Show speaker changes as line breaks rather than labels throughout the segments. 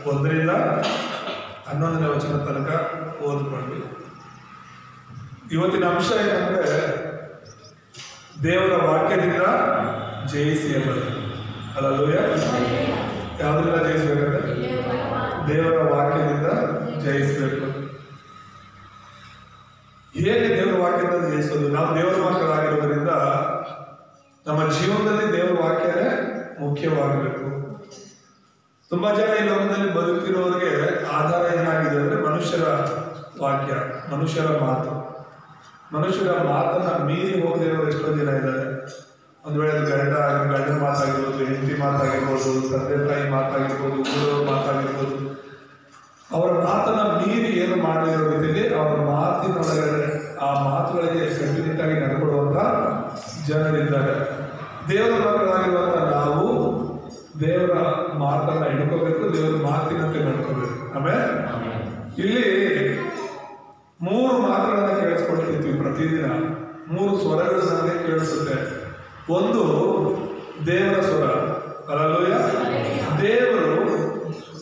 1ರಿಂದ 11ನೇ ವಚನ ತನಕ ಓದ್ಕೊಂಡ್ವಿ. ಇವತ್ತಿನ ಅಂಶ ಏನಂದ್ರೆ ದೇವರ ವಾಕ್ಯದಿಂದ ಜಯಿಸಿ ಎಂಬುದು. ಹಲ್ಲೆಲೂಯಾ. ಯಾವುದರಿಂದ ಜಯಿಸಬೇಕಂದ್ರೆ ದೇವರ ವಾಕ್ಯದಿಂದ ಜಯಿಸಬೇಕು. ಹೇಗೆ ದೇವರ ವಾಕ್ಯದಿಂದ ಜಯಿಸೋದು? ನಾವು ದೇವರ ಮಕ್ಕಳಾಗಿರೋದ್ರಿಂದ ನಮ್ಮ ಜೀವನದಲ್ಲಿ ದೇವರ ವಾಕ್ಯನೇ ಮುಖ್ಯವಾಗಬೇಕು. ತುಂಬಾ ಜನ ಈ ಲೋಕದಲ್ಲಿ ಬದುಕಿರೋರಿಗೆ ಆಧಾರ ಏನಾಗಿದೆ ಅಂದ್ರೆ ಮನುಷ್ಯರ ವಾಕ್ಯ, ಮನುಷ್ಯರ ಮಾತು. ಮನುಷ್ಯರ ಮಾತನ್ನ ಮೀರಿ ಹೋಗದಿರೋರು ಎಷ್ಟೋ ಜನ ಇದ್ದಾರೆ. ಒಂದು ವೇಳೆ ಅದು ಗಂಡನ ಮಾತಾಗಿರ್ಬೋದು, ಹೆಂಡತಿ ಮಾತಾಗಿರ್ಬೋದು, ತಂದೆ ತಾಯಿ ಮಾತಾಗಿರ್ಬೋದು, ಊರವ್ರ ಮಾತಾಗಿರ್ಬೋದು. ಅವರ ಮಾತನ್ನ ಮೀರಿ ಏನು ಮಾಡದಿರೋ ರೀತಿಯಲ್ಲಿ ಅವರ ಮಾತಿನೊಳಗಡೆ ಆ ಮಾತುಗಳಿಗೆ ಕಂಟಿನ್ಯೂಟ್ ಆಗಿ ನಡ್ಕೊಡುವಂತ ಜನರಿದ್ದಾರೆ. ದೇವರ ಮಕ್ಕಳಾಗಿರುವಂತ ನಾವು ದೇವರ ಮಾತನ್ನ ಹಿಡ್ಕೋಬೇಕು, ದೇವರ ಮಾತಿನಂತೆ ನಡ್ಕೋಬೇಕು. ಆಮೇಲೆ ಇಲ್ಲಿ 3 ಮಾತುಗಳನ್ನ ಕೇಳಿಸ್ಕೊಳ್ತಿರ್ತೀವಿ ಪ್ರತಿದಿನ. 3 ಸ್ವರಗಳು ನಮಗೆ ಕೇಳಿಸುತ್ತೆ. ಒಂದು ದೇವರ ಸ್ವರ. ಹಲ್ಲೆಲೂಯಾ. ದೇವರು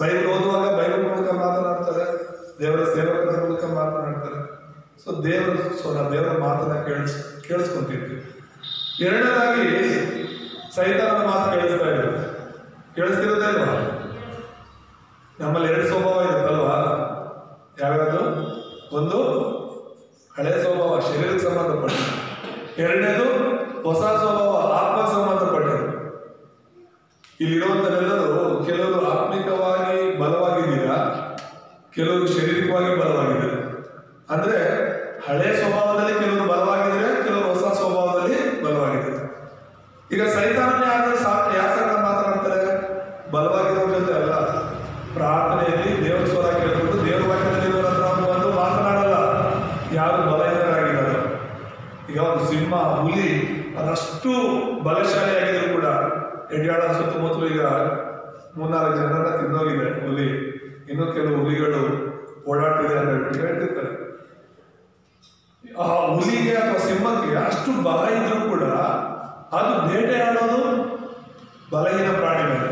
ಬೈಬಲ್ ಓದುವಾಗ ಬೈಬಲ್ ಮೂಲಕ ಮಾತನಾಡ್ತಾರೆ, ದೇವರ ಸೇವಕರ ಮೂಲಕ ಮಾತನಾಡ್ತಾರೆ. ಸೊ ದೇವರ ಸ್ವರ, ದೇವರ ಮಾತನ್ನ ಕೇಳಿಸ್ಕೊಂತಿರ್ತೀವಿ. ಎರಡನೇದಾಗಿ ಸೈತಾನನ ಮಾತು ಕೇಳಿಸ್ತಾ ಇರುತ್ತೆ. ಕೇಳಿಸ್ತಿರುತ್ತೆ ಅಲ್ವಾ? ನಮ್ಮಲ್ಲಿ 2 ಸ್ವಭಾವ ಇರುತ್ತಲ್ವಾ? ಯಾವ್ಯಾವುದು? ಒಂದು ಹಳೆ ಸ್ವಭಾವ, ಶರೀರಕ್ಕೆ ಸಂಬಂಧಪಟ್ಟದ್ದು. ಎರಡನೇದು ಹೊಸ ಸ್ವಭಾವ, ಆತ್ಮಕ್ಕೆ ಸಂಬಂಧಪಟ್ಟದ್ದು. ಇಲ್ಲಿರುವಂತರೆಲ್ಲರೂ ಕೆಲವರು ಆತ್ಮಿಕವಾಗಿ ಬಲವಾಗಿದ್ದೀರಾ, ಕೆಲವರು ಶಾರೀರಿಕವಾಗಿ ಬಲವಾಗಿದ್ದಾರೆ. ಅಂದ್ರೆ ಹಳೆ ಸ್ವಭಾವದಲ್ಲಿ ಕೆಲವರು ಬಲವಾಗಿದ್ದಾರೆ, ಕೆಲವರು ಹೊಸ ಸ್ವಭಾವದಲ್ಲಿ ಬಲವಾಗಿದ್ದಾರೆ. ಈಗ ಸೈತಾನನೇ ಯಾಸಗಳ ಮಾತನಾಡ್ತಾರೆ ಬಲವಾಗಿರೋರ ಜೊತೆ ಅಲ್ಲ. ಪ್ರಾರ್ಥನೆಯಲ್ಲಿ ದೇವರ ಸ್ವರ ಕೇಳ್ಕೊಂಡು ದೇವರ ವಾಕ್ಯದಲ್ಲಿ ಬಂದು ಮಾತನಾಡಲ್ಲ ಯಾರು ಬಲಹೀನರಾಗಿದ್ದಾರೆ. ಈಗ ಒಂದು ಸಿಂಹ, ಹುಲಿ ಅದಷ್ಟು ಬಲಶಾಲಿಯಾಗಿದ್ರು ಕೂಡ ಎಡ್ಯಾಳ ಸುತ್ತಮುತ್ತಲು ಈಗ 3-4 ಜನರನ್ನ ತಿಂದೋಗಿದೆ ಹುಲಿ. ಇನ್ನು ಕೆಲವು ಹುಲಿಗಳು ಓಡಾಡ್ತಿದೆ ಅಂತ ಹೇಳ್ತಿರ್ತಾರೆ. ಆ ಹುಲಿಗೆ ಅಥವಾ ಸಿಂಹಕ್ಕೆ ಅಷ್ಟು ಬಲ ಇದ್ರೂ ಕೂಡ ಅದು ಬೇಟೆಯಾಡೋದು ಬಲಹೀನ ಪ್ರಾಣಿ ಮೇಲೆ.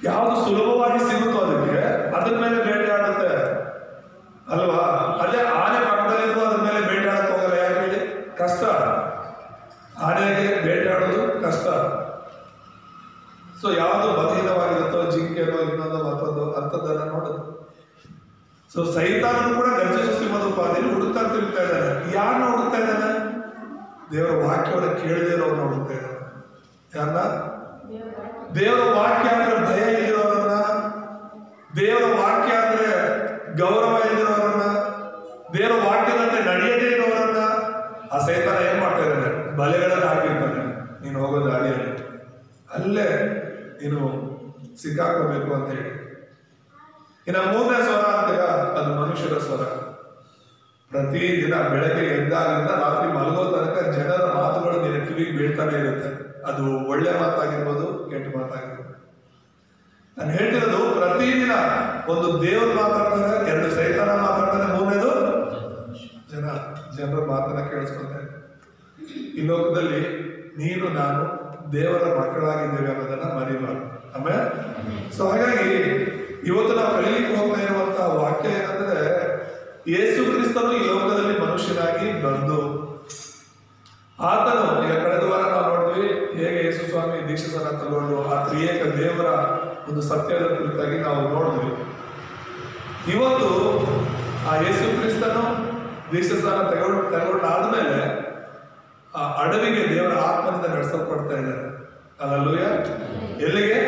ಯಾವುದು ಸುಲಭವಾಗಿ ಸಿಗುತ್ತೋ ಅದಕ್ಕೆ ಅದ್ರ ಮೇಲೆ ಬೇಟೆಯಾಡುತ್ತೆ ಅಲ್ವಾ? ಅದೇ ಆನೆ ಪಕ್ಕದಲ್ಲಿರುವ ಅದ್ರ ಮೇಲೆ ಬೇಟೆಯಾಡಕ್ಕೆ ಹೋಗಲ್ಲ. ಯಾಕೆ ಹೇಳಿ? ಕಷ್ಟ. ಆನೆಗೆ ಬೇಟೆಯಾಡೋದು ಕಷ್ಟ. ಸೊ ಯಾವುದು ಬಲಹೀನವಾಗಿರುತ್ತೋ, ಜಿಂಕೆನೋ ಇನ್ನೊಂದು ಮತ್ತೊಂದು ಅಂಥದ್ದನ್ನ ನೋಡೋದು. ಸೊ ಸೈತಾನನು ಕೂಡ ಗರ್ಜಿಸುವ ಸಿಂಹದ ಉಪಾಧಿಯಲ್ಲಿ ಹುಡುಕ್ತಾ ತಿರುಗ್ತಾ ಇದ್ದಾನೆ. ಯಾರನ್ನ ಹುಡುಕ್ತಾ ಇದ್ದಾನೆ? ದೇವರ ವಾಕ್ಯವನ್ನು ಕೇಳದೇ ಇರೋರನ್ನ ಹುಡುಕ್ತಾ ಇದ್ದಾನೆ. ಯಾರನ್ನ? ದೇವರ ವಾಕ್ಯ ಅಂದ್ರೆ ಭಯ ಇಲ್ಲಿರೋರನ್ನ, ದೇವರ ವಾಕ್ಯ ಅಂದ್ರೆ ಗೌರವ ಇಲ್ಲಿರೋರನ್ನ, ದೇವರ ವಾಕ್ಯದಂತೆ ನಡೆಯದೇ ಇರೋರನ್ನ ಆ ಸೈತಾನ ಏನ್ ಮಾಡ್ತಾ ಇದ್ದಾನೆ? ಬಲೆಗಳನ್ನು ಹಾಕಿರ್ತಾನೆ. ನೀನು ಹೋಗೋ ದಾರಿಯಲ್ಲಿ ಅಲ್ಲೇ ನೀನು ಸಿಕ್ಕಾಕೋಬೇಕು ಅಂತ ಹೇಳಿ. ಇನ್ನು 3ನೇ ಸ್ವರ ಅಂತೀರ, ಅದು ಮನುಷ್ಯರ ಸ್ವರ. ಪ್ರತಿದಿನ ಬೆಳಗ್ಗೆ ಎದ್ದಾಗಿಂದ ರಾತ್ರಿ ಮಲಗೋ ತನಕ ಜನರ ಮಾತುಗಳು ನಿನ್ನ ಕಿವಿಗೆ ಬೀಳ್ತಾನೆ ಇರುತ್ತೆ. ಅದು ಒಳ್ಳೆ ಮಾತಾಗಿರ್ಬೋದು, ಕೆಟ್ಟ ಮಾತಾಗಿರ್ಬೋದು. ನಾನು ಹೇಳ್ತಿರೋದು ಪ್ರತಿದಿನ ಒಂದು ದೇವರು ಮಾತಾಡ್ತಾರೆ, 2 ಸೈತಾನ ಮಾತಾಡ್ತಾನೆ, 3ನೇದು ಜನರ ಮಾತನ್ನ ಕೇಳಿಸ್ಕೊಳ್ತಾರೆ. ಈ ಲೋಕದಲ್ಲಿ ನೀನು ನಾನು ದೇವರ ಮಕ್ಕಳಾಗಿದ್ದೇವೆ ಅನ್ನೋದನ್ನ ಮರಿಬಾರ್ದು. ಆಮೇಲೆ ಸೊ ಹಾಗಾಗಿ ಇವತ್ತು ನಾವು ಕಲೀಲಿಕ್ಕೆ ಹೋಗ್ತಾ ಇರುವಂತಹ ವಾಕ್ಯ ಏನಂದ್ರೆ, ಯೇಸು ಕ್ರಿಸ್ತನು ಈ ಲೋಕದಲ್ಲಿ ಮನುಷ್ಯನಾಗಿ ಬಂದು ಆತನು, ಈಗ ಕಳೆದ ವಾರ ನಾವು ನೋಡಿದ್ವಿ ಹೇಗೆ ಯೇಸು ಸ್ವಾಮಿ ದೀಕ್ಷಾಸ್ನಾನ ತಗೊಂಡು ಆ ತ್ರಿಯೇಕ ದೇವರ ಒಂದು ಸತ್ಯದ ಕುರಿತಾಗಿ ನಾವು ನೋಡಿದ್ವಿ. ಇವತ್ತು ಆ ಯೇಸು ಕ್ರಿಸ್ತನು ದೀಕ್ಷಾಸ್ನಾನ ತಗೊಂಡಾದ್ಮೇಲೆ ಆ ಅಡವಿಗೆ ದೇವರ ಆತ್ಮನಿಂದ ನಡೆಸಲ್ಪಡ್ತಾ ಇದ್ದಾರೆ. ಹಲ್ಲೆಲೂಯಾ. ಎಲ್ಲಿಗೆ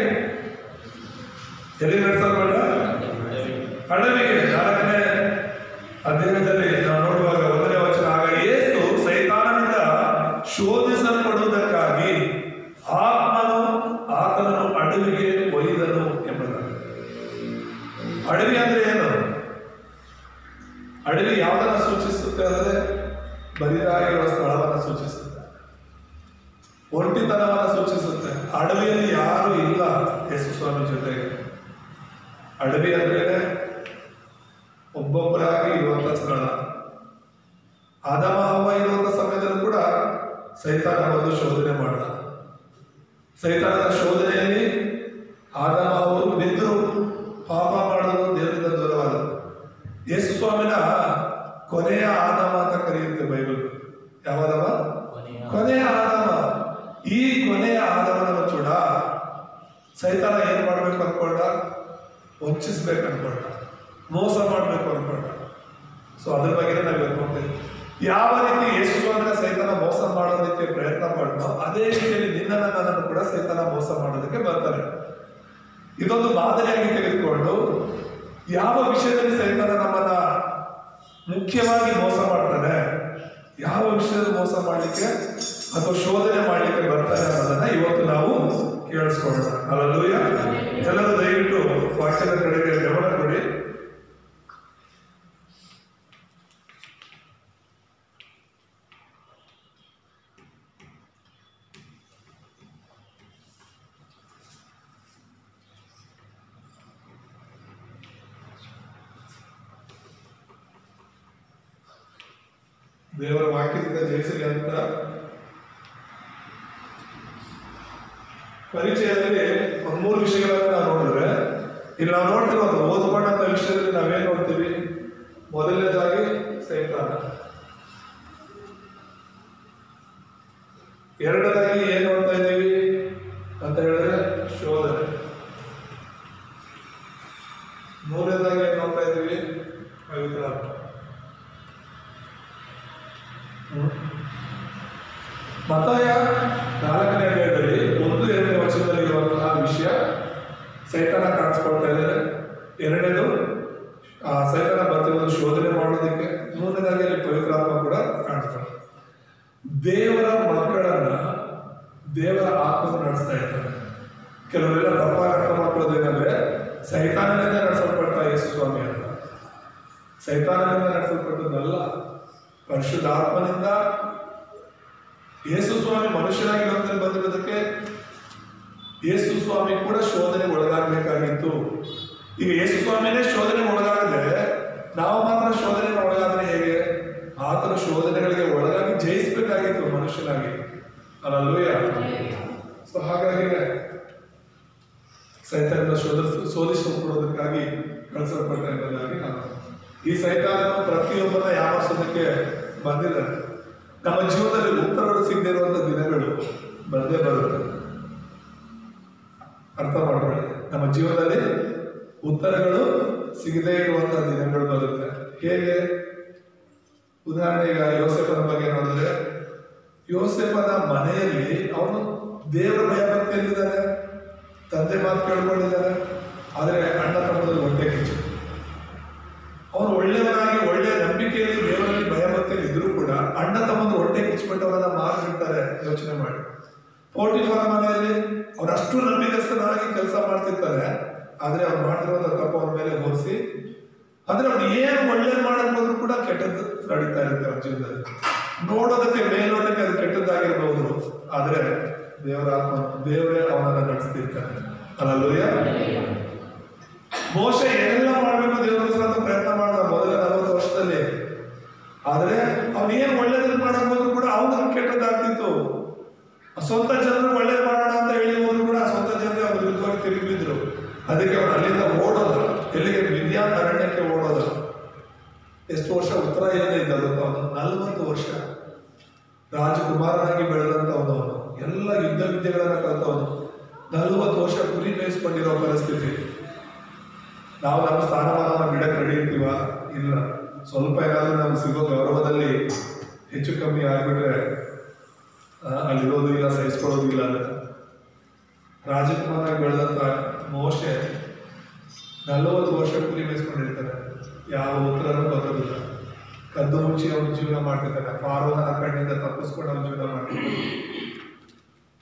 ನಡೆಸಲ್ಪಟ್ಟ? ಅಡವಿಗೆ. 4ನೇ ಅಧ್ಯಾಯದಲ್ಲಿ ನಾವು ನೋಡುವಾಗ 1ನೇ ವಚನ, ಆಗ ಯೇಸು ಸೈತಾನನಿಂದ ಶೋಧಿಸಲ್ಪಡುವುದಕ್ಕಾಗಿ ಆತ್ಮನು ಆತನನ್ನು ಅಡವಿಗೆ ಒಯ್ದನು ಎಂಬುದಾಗಿ. ಅಡವಿ ಅಂದ್ರೆ ಏನು? ಅಡವಿ ಯಾವುದನ್ನ ಸೂಚಿಸುತ್ತೆ ಅಂದ್ರೆ ಬರಿದಾಗಿರುವ ಸ್ಥಳವನ್ನು ಸೂಚಿಸುತ್ತೆ, ಒಂಟಿತನವನ್ನು ಸೂಚಿಸುತ್ತೆ. ಅಡವಿಯಲ್ಲಿ ಯಾರು ಇಲ್ಲ ಯೇಸು ಸ್ವಾಮಿ ಜೊತೆಗೆ. ಅಡವಿ ಅಂದ್ರೆ ಒಬ್ಬೊಬ್ಬರಾಗಿ ಇರುವಂತ ಸ್ಥಳ. ಆದಮ ಹವ್ವ ಇರುವಂತ ಸಮಯದಲ್ಲೂ ಕೂಡ ಸೈತಾನ ಬಂದು ಶೋಧನೆ ಮಾಡಿದ. ಸೈತಾನದ ಶೋಧನೆಯಲ್ಲಿ ಆದಮ ಅವರು ಬಿದ್ದರು, ವಂಚಿಸ್ಬೇಕು ಅನ್ಕೊಂಡ, ಮೋಸ ಮಾಡಬೇಕು ಅನ್ಕೊಂಡ. ಸೊ ಅದ್ರ ಬಗ್ಗೆ ನಾವು ಹೇಳ್ಕೊಳ್ತೇವೆ. ಯಾವ ರೀತಿ ಯೇಸು ಸ್ವಾಮಿನ ಸೈತಾನ ಮೋಸ ಮಾಡೋದಕ್ಕೆ ಪ್ರಯತ್ನ ಪಡ್ತೋ ಅದೇ ರೀತಿಯಲ್ಲಿ ನಿನ್ನನ್ನು ನನ್ನನ್ನು ಕೂಡ ಸೈತಾನ ಮೋಸ ಮಾಡೋದಕ್ಕೆ ಬರ್ತಾರೆ. ಇದೊಂದು ಮಾದರಿಯಾಗಿ ತೆಗೆದುಕೊಂಡು ಯಾವ ವಿಷಯದಲ್ಲಿ ಸೈತಾನ ನಮ್ಮನ್ನ ಮುಖ್ಯವಾಗಿ ಮೋಸ ಮಾಡ್ತಾನೆ, ಯಾವ ವಿಷಯದಲ್ಲಿ ಮೋಸ ಮಾಡಲಿಕ್ಕೆ ಅಥವಾ ಶೋಧನೆ ಮಾಡಲಿಕ್ಕೆ ಬರ್ತಾನೆ ಅನ್ನೋದನ್ನ ಇವತ್ತು ನಾವು ಕೇಳಿಸ್ಕೊಳ್ಳೋಣ. ಹಲ್ಲೆಲೂಯ. ಎಲ್ಲರೂ ದಯವಿಟ್ಟು ವಾಕ್ಯದ ಕಡೆಗೆ ಗಮನ ಕೊಡಿ. ದೇವರ ವಾಕ್ಯದಿಂದ ಜಯಿಸಲಿ ಅಂತ ಪರಿಚಯದಲ್ಲಿ ಒಂದು 3 ವಿಷಯಗಳನ್ನು ನಾವು ನೋಡಿದ್ರೆ, ಇಲ್ಲಿ ನಾವು ನೋಡ್ತಿರೋದು ಓದ್ಕೊಂಡಂತ ವಿಷಯದಲ್ಲಿ ನಾವೇನ್ ನೋಡ್ತೀವಿ? ಮೊದಲನೇದಾಗಿ ಸೈತಾನ, ಎರಡನೇದಾಗಿ ಏನ್ ನೋಡ್ತಾ ಇದ್ದೀವಿ ಅಂತ ಹೇಳಿದ್ರೆ ಶೋಧನೆ, ಮೂರನೇದಾಗಿ ಏನ್ ನೋಡ್ತಾ ಇದ್ದೀವಿ? ಪವಿತ್ರಾತ್ಮ. ಮತ್ತಾಯ 4ನೇ ಅಧ್ಯಾಯದಲ್ಲಿ 1-2ನೇ ವಚನದಲ್ಲಿ ಇರುವಂತಹ ವಿಷಯ ಸೈತಾನ ಕಾಣಿಸ್ಕೊಳ್ತಾ ಇದ್ದಾರೆ. ಎರಡನೇದು ಸೈತಾನ ಬರ್ತಿರೋದು ಶೋಧನೆ ಮಾಡೋದಕ್ಕೆ, ಮೂರನೇದಾಗಿ ಅಲ್ಲಿ ಪವಿತ್ರಾತ್ಮ ಕೂಡ ಕಾಣಿಸ್ತಾರೆ. ದೇವರ ಮಕ್ಕಳನ್ನ ದೇವರ ಆತ್ಮ ನಡೆಸ್ತಾ ಇರ್ತಾರೆ. ಕೆಲವರೆಲ್ಲ ತಪ್ಪಾಗಿ ಅರ್ಥ ಮಾಡ್ಕೊಳ್ಳೋದೇನಂದ್ರೆ ಸೈತಾನದಿಂದ ನಡೆಸಲ್ಪಡ್ತಾ ಯೇಸು ಸ್ವಾಮಿ ಅಂತ. ಸೈತಾನದಿಂದ ನಡೆಸಲ್ಪಟ್ಟದ್ದಲ್ಲ, ಪರಿಶುದ್ಧಾತ್ಮನಿಂದ. ಯೇಸು ಸ್ವಾಮಿ ಮನುಷ್ಯನಾಗಿ ಲೋಕದಲ್ಲಿ ಬಂದಿರೋದಕ್ಕೆ ಯೇಸು ಸ್ವಾಮಿ ಕೂಡ ಶೋಧನೆಗೆ ಒಳಗಾಗಬೇಕಾಗಿತ್ತು. ಈಗ ಯೇಸು ಸ್ವಾಮಿನೇ ಶೋಧನೆಗೆ ಒಳಗಾಗದೆ ನಾವು ಮಾತ್ರ ಶೋಧನೆಗೆ ಒಳಗಾದ್ರೆ ಹೇಗೆ? ಆತನ ಶೋಧನೆಗಳಿಗೆ ಒಳಗಾಗಿ ಜಯಿಸಬೇಕಾಗಿತ್ತು ಮನುಷ್ಯನಾಗಿ. ಹಲ್ಲೆಲೂಯಾ. ಸೊ ಹಾಗಾಗಿ ಸೈತಾನನ ಶೋಧಿಸಿಕೊಳ್ಳೋದಕ್ಕಾಗಿ ಕಳಿಸಲ್ಪಟ್ಟ ಎಂಬುದಾಗಿ ನಾವು ಈ ಸೈತಾನನು ಪ್ರತಿಯೊಬ್ಬನ ಯಾಮಾರಿಸೋದಕ್ಕೆ ಬಂದಿದ್ದಾನೆ. ನಮ್ಮ ಜೀವನದಲ್ಲಿ ಉತ್ತರಗಳು ಸಿಗದಿರುವಂತ ದಿನಗಳು ಬಂದೇ ಬರುತ್ತೆ. ಅರ್ಥ ಮಾಡ್ಕೊಳ್ಳಿ, ನಮ್ಮ ಜೀವನದಲ್ಲಿ ಉತ್ತರಗಳು ಸಿಗದೇ ಇರುವಂತಹ ದಿನಗಳು ಬರುತ್ತೆ. ಹೇಗೆ? ಉದಾಹರಣೆ, ಈಗ ಯೋಸೇಫನ ಬಗ್ಗೆ ನೋಡಿದ್ರೆ, ಯೋಸೇಫನ ಮನೆಯಲ್ಲಿ ಅವನು ದೇವರ ಭಯಭಕ್ತಿಯಲ್ಲಿದ್ದಾನೆ, ತಂದೆ ಮಾತು ಕೇಳ್ಕೊಂಡಿದ್ದಾನೆ. ಆದರೆ ಅಣ್ಣ ತಮ್ಮದಲ್ಲಿ ಹೊಟ್ಟೆ ಕಿಚ್ಚು. ಅವನು ಒಳ್ಳೆಯವನಾಗಿ ಒಳ್ಳೆಯ ನಂಬಿಕೆಯಲ್ಲಿ ದೇವರಲ್ಲಿ ಭಯಭಕ್ತಿಯಲ್ಲಿ ಇದ್ರೂ ಕೂಡ ಅಣ್ಣ ತಮ್ಮಂದು ಹೊಟ್ಟೆ ಕಿಚ್ಚಿಬಿಟ್ಟು ಅವರನ್ನ ಮಾರ್ಬಿಡ್ತಾರೆ. ಯೋಚನೆ ಮಾಡಿ. ಪೋಟಿಫರ ಮನೆಯಲ್ಲಿ ಅವನು ಅಷ್ಟು ನಂಬಿಕಸ್ಥನಾಗಿ ಕೆಲಸ ಮಾಡ್ತಿರ್ತಾನೆ, ಆದ್ರೆ ಅವ್ನು ಮಾಡಿರುವಂತ ತಪ್ಪು ಅವನ ಮೇಲೆ ಹೋಲಿಸಿ, ಅಂದ್ರೆ ಅವ್ನು ಏನು ಒಳ್ಳೇದು ಮಾಡಕ್ ಹೋದ್ರು ಕೂಡ ಕೆಟ್ಟದ್ದು ನಡೀತಾ ಇರುತ್ತೆ ಅವನ ಜೀವನದಲ್ಲಿ. ನೋಡೋದಕ್ಕೆ ಮೇಲ್ನೋಟಕ್ಕೆ ಅದು ಕೆಟ್ಟದ್ದಾಗಿರ್ಬಹುದು, ಆದ್ರೆ ದೇವರೇ ಅವನನ್ನ ನಡೆಸ್ತಿರ್ತಾನೆ. ಹಲ್ಲೆಲೂಯಾ. ಮೋಶೆ ಏನೆಲ್ಲ ಮಾಡ್ಬೇಕು ದೇವರ ಅಂತ ಪ್ರಯತ್ನ ಮಾಡಿದ ಮೊದಲ 40 ವರ್ಷದಲ್ಲಿ, ಆದ್ರೆ ಅವ್ನು ಏನ್ ಒಳ್ಳೇದನ್ನ ಮಾಡಕ್ ಹೋದ್ರು ಕೂಡ ಅವನಿಗೆ ಕೆಟ್ಟದ್ದಾಗ್ತಿತ್ತು. ಸ್ವಂತ ಜನರು ಒಳ್ಳೇದು ಮಾಡೋಣ ಅಂತ ಹೇಳಿ ಹೋದ್ರು ಕೂಡ ಸ್ವಂತ ಜನರೇ ಅವ್ರ ವಿರುದ್ಧವಾಗಿ ತಿರುಗಿದ್ರು. ಅದಕ್ಕೆ ಅವನು ಅಲ್ಲಿಂದ ಓಡೋದು. ಎಲ್ಲಿಗೆ? ಮಿದ್ಯಾನ್ ಅರಣ್ಯಕ್ಕೆ ಓಡೋದು. ಎಷ್ಟು ವರ್ಷ ಉತ್ತರ ಇಲ್ಲದೆ ಇದ್ದವನು? 40 ವರ್ಷ ರಾಜಕುಮಾರನಾಗಿ ಬೆಳೆದಂತವನು. ಎಲ್ಲ ಯುದ್ಧ ವಿದ್ಯೆಗಳನ್ನ ಕಲ್ತವನು. 40 ವರ್ಷ ಕುರಿ ಮೇಯಿಸ್ಕೊಂಡಿರೋ ಪರಿಸ್ಥಿತಿ. ನಾವು ನಮ್ಮ ಸ್ಥಾನಮಾನವನ್ನು ಬಿಡಕ್ಕೆ ರೆಡಿ ಇರ್ತೀವ? ಇಲ್ಲ. ಸ್ವಲ್ಪ ಏನಾದ್ರೂ ನಮ್ಗೆ ಸಿಗೋ ಗೌರವದಲ್ಲಿ ಹೆಚ್ಚು ಕಮ್ಮಿ ಆಗ್ಬಿಟ್ರೆ ಅಲ್ಲಿರೋದು ಇಲ್ಲ, ಸಹಿಸ್ಕೊಳ್ಳೋದು ಇಲ್ಲ. ರಾಜಕುಮಾರನಾಗಿ ಬೆಳೆದಂತ ಮೋಶೆ 40 ವರ್ಷ ಕುರಿ ಮೇಯಿಸ್ಕೊಂಡಿರ್ತಾರೆ. ಯಾವ ಉತ್ತರನೂ ಬರೋದಿಲ್ಲ. ಕದ್ದು ಮುಚ್ಚಿ ಅವನು ಜೀವನ ಮಾಡ್ತಿರ್ತಾನೆ. ಫಾರೋಹನ ಕಣ್ಣಿಂದ ತಪ್ಪಿಸ್ಕೊಂಡು ಅವನು ಜೀವನ ಮಾಡ್ತಿರ್ತಾನೆ.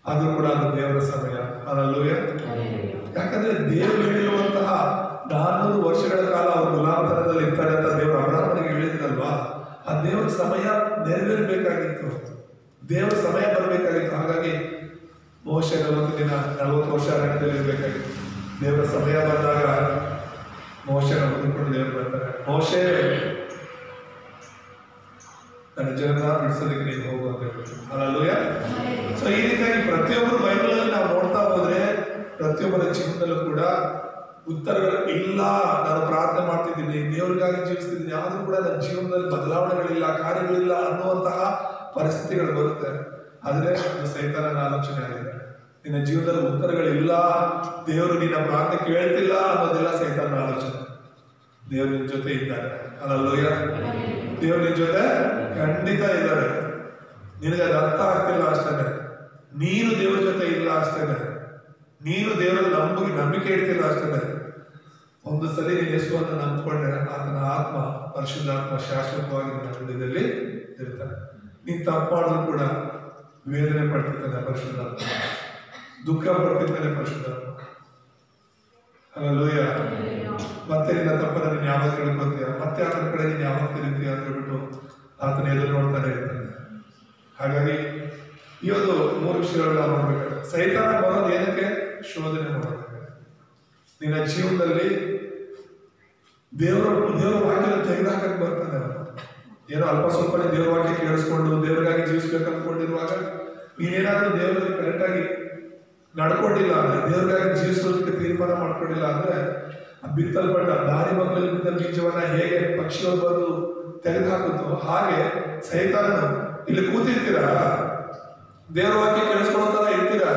ಆದ್ರೂ ಕೂಡ ಅದು ದೇವರ ಸಮಯ. ಹಲ್ಲೆಲೂಯಾ. ಯಾಕಂದ್ರೆ ದೇವರು ಹೇಳಿರುವಂತಹ 400 ವರ್ಷಗಳ ಕಾಲ ಅವರು ಗುಲಾಮತನದಲ್ಲಿ ಇರ್ತಾರೆ ಅಂತ ದೇವರು ಅಬ್ರಹಾಮನಿಗೆ ಹೇಳಿದ್ರಲ್ವಾ? ಆ ದೇವರ ಸಮಯ ನೆರವೇರಬೇಕಾಗಿತ್ತು, ದೇವರ ಸಮಯ ಬರಬೇಕಾಗಿತ್ತು. ಹಾಗಾಗಿ ಮೋಶೆ 40 ವರ್ಷ ಅರಣ್ಯದಲ್ಲಿ ಇರಬೇಕಾಗಿತ್ತು. ದೇವರ ಸಮಯ ಬಂದಾಗ ಮೋಶೆನ ಹುಡುಕೊಂಡು ದೇವರು ಬರ್ತಾರೆ. ಮೋಶೆ, ನನ್ನ ಜನನ ಬಿಡಿಸೋದಕ್ಕೆ ನೀನು ಹೋಗು ಅಂತ ಹೇಳ್ಬಿಟ್ಟು. ಹಲ್ಲೆಲೂಯಾ. ಸೊ ಈ ರೀತಿಯಾಗಿ ಪ್ರತಿಯೊಬ್ಬರು ಬೈಬಲಲ್ಲಿ ನಾವು ನೋಡ್ತಾ ಹೋದ್ರೆ ಪ್ರತಿಯೊಬ್ಬರ ಜೀವನದಲ್ಲೂ ಕೂಡ ಉತ್ತರಗಳು ಇಲ್ಲ. ನಾನು ಪ್ರಾರ್ಥನೆ ಮಾಡ್ತಿದ್ದೀನಿ, ದೇವರಿಗಾಗಿ ಜೀವಿಸ್ತಿದ್ದೀನಿ, ಆದ್ರೂ ಕೂಡ ನನ್ನ ಜೀವನದಲ್ಲಿ ಬದಲಾವಣೆಗಳಿಲ್ಲ, ಕಾರ್ಯಗಳಿಲ್ಲ ಅನ್ನುವಂತಹ ಪರಿಸ್ಥಿತಿಗಳು ಬರುತ್ತೆ. ಆದ್ರೆ ಅದು ಸೈತಾನನ ಆಲೋಚನೆ ಆಗಿದೆ. ನಿನ್ನ ಜೀವನದಲ್ಲಿ ಉತ್ತರಗಳಿಲ್ಲ, ದೇವರು ನಿನ್ನ ಪ್ರಾರ್ಥನೆ ಕೇಳ್ತಿಲ್ಲ ಅನ್ನೋದೆಲ್ಲ ಸೈತಾನನ ಆಲೋಚನೆ. ದೇವರು ನಿನ್ ಜೊತೆ ಇದ್ದಾರೆ. ಹಲ್ಲೆಲೂಯಾ. ದೇವರು ನಿನ್ ಜೊತೆ ಖಂಡಿತ ಇದ್ದಾರೆ. ನಿನಗೆ ಅದು ಅರ್ಥ ಆಗ್ತಿಲ್ಲ ಅಷ್ಟೇನೆ, ನೀನು ದೇವರ ಜೊತೆ ಇಲ್ಲ ಅಷ್ಟೇನೆ, ನೀನು ದೇವರಲ್ಲಿ ನಂಬಿಕೆ ಇಡ್ತಿಲ್ಲ ಅಷ್ಟೇನೆ. ಒಂದು ಸಲ ನೀನು ಯೇಸುವನ್ನು ನಂಬಿಕೊಂಡ್ರೆ ಆತನ ಆತ್ಮ, ಪರಿಶುದ್ಧಾತ್ಮ ಶಾಶ್ವತವಾಗಿ ನಿನ್ನ ಹೃದಯದಲ್ಲಿ ಇರ್ತಾನೆ. ನೀನು ತಪ್ಪು ಮಾಡಿದ್ರು ಕೂಡ ವೇದನೆ ಪಡ್ತಿರ್ತಾನೆ ಪರಿಶುದ್ಧಾತ್ಮ, ದುಃಖ ಪಡ್ತಿರ್ತಾನೆ ಪರಿಶುದ್ಧಾತ್ಮ. ಹಲ್ಲೆಲೂಯಾ. ಮತ್ತೆ ನಿನ್ನ ತಪ್ಪನ್ನ ನೀನು ಯಾವಾಗ ತಿಳ್ಕೊತೀಯ, ಮತ್ತೆ ಆತನ ಕಡೆ ನೀನು ಯಾವಾಗ ತಿರುಗ್ತೀಯ ಅಂತ ಹೇಳ್ಬಿಟ್ಟು ಆತನ ಎದುರು ನೋಡ್ತಾನೆ ಇರ್ತಾನೆ. ಹಾಗಾಗಿ ಈ ಒಂದು 3 ವಿಷಯಗಳನ್ನ ನೋಡ್ಬೇಕಾದ್ರೆ, ಸೈತಾನ ಬರೋದು ಏನಕ್ಕೆ? ಶೋಧನೆ ಮಾಡೋದಕ್ಕೆ. ನಿನ್ನ ಜೀವನದಲ್ಲಿ ದೇವರ ವಾಕ್ಯ ತೆಗೆದುಹಾಕಕ್ಕೆ ಬರ್ತಾನೆ ಅವನು. ಏನೋ ಅಲ್ಪ ಸ್ವಲ್ಪ ದೇವರ ವಾಕ್ಯ ಕೇಳಿಸ್ಕೊಂಡು ದೇವರಿಗಾಗಿ ಜೀವಿಸ್ಬೇಕು ಅನ್ಕೊಂಡಿರುವಾಗ ನೀನೇನಾದ್ರೂ ದೇವರಲ್ಲಿ ಕರೆಕ್ಟಾಗಿ ನಡ್ಕೊಂಡಿಲ್ಲ ಅಂದ್ರೆ, ದೇವರಿಗಾಗಿ ಜೀವಿಸೋದಕ್ಕೆ ತೀರ್ಮಾನ ಮಾಡ್ಕೊಂಡಿಲ್ಲ ಅಂದ್ರೆ, ಬಿತ್ತಲ್ಪಟ್ಟ ದಾರಿ ಮಕ್ಕಳಲ್ಲಿ ಬಿದ್ದ ಬೀಜವನ್ನ ಹೇಗೆ ಪಕ್ಷಿಗಳು ಬಂದು ತೆಗೆದುಹಾಕುತ್ತೋ ಹಾಗೆ ಸೈತಾನನು ಇಲ್ಲಿ ಕೂತಿರ್ತೀರಾ, ದೇವರ ವಾಕ್ಯ ಕೇಳಿಸ್ಕೊಳ್ಳೋ ಇರ್ತೀರಾ,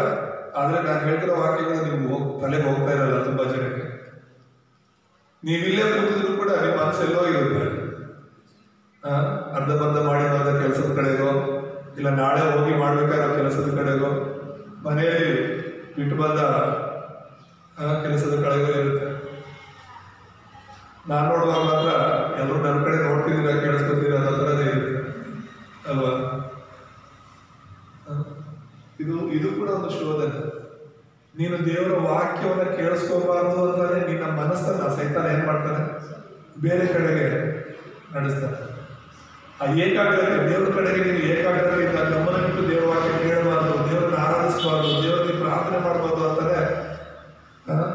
ಆದ್ರೆ ನಾನು ಹೇಳ್ತಿರೋ ವಾಕ್ಯಗಳು ನೀವು ತಲೆಗೆ ಹೋಗ್ತಾ ಇರಲ್ಲ. ತುಂಬಾ ಜನಕ್ಕೆ ನೀವಿಲ್ಲೇ ಕೂತಿದ್ರು ಕೂಡ ನಿಮ್ಮ ಮನಸ್ಸೆಲ್ಲೋ ಇರುತ್ತೆ. ಅರ್ಧ ಮಾಡಿ ಬಂದ ಕೆಲಸದ ಕಡೆಗೋ, ಇಲ್ಲ ನಾಳೆ ಹೋಗಿ ಮಾಡ್ಬೇಕಾದ ಕೆಲಸದ ಕಡೆಗೋ, ಮನೆಯಲ್ಲಿ ಬಿಟ್ಟು ಬಂದ ಕೆಲಸದ ಕಡೆಗೋ ಇರುತ್ತೆ. ನಾನು ನೋಡುವಾಗ ಮಾತ್ರ ಎಲ್ಲರೂ ನನ್ನ ಕಡೆ ನೋಡ್ತಿದ್ದೀರಾ, ಕೇಳಿಸ್ಕೊತೀರಾ, ಅನ್ನೋ ಥರದೇ ಇರುತ್ತೆ ಅಲ್ವಾ? ಇದು ಕೂಡ ಒಂದು ಶೋಧನೆ. ನೀನು ದೇವರ ವಾಕ್ಯವನ್ನ ಕೇಳಿಸ್ಕೋಬಾರ್ದು ಅಂತಾನೆ ನಿನ್ನ ಮನಸ್ಸನ್ನ ಸೈತಾನ ಏನ್ ಮಾಡ್ತಾನೆ? ಬೇರೆ ಕಡೆಗೆ ನಡೆಸ್ತಾನೆ. ಆ ಏಕಾಗ್ರತೆ, ದೇವರ ಕಡೆಗೆ ನೀನು ಏಕಾಗ್ರತೆಯಿಂದ ಗಮನವಿಟ್ಟು ದೇವರ ವಾಕ್ಯ ಕೇಳಬಾರ್ದು, ದೇವರನ್ನ ಆರಾಧಿಸಬಾರ್ದು, ದೇವರಿಗೆ ಪ್ರಾರ್ಥನೆ ಮಾಡಬಾರ್ದು ಅಂತಾನೆ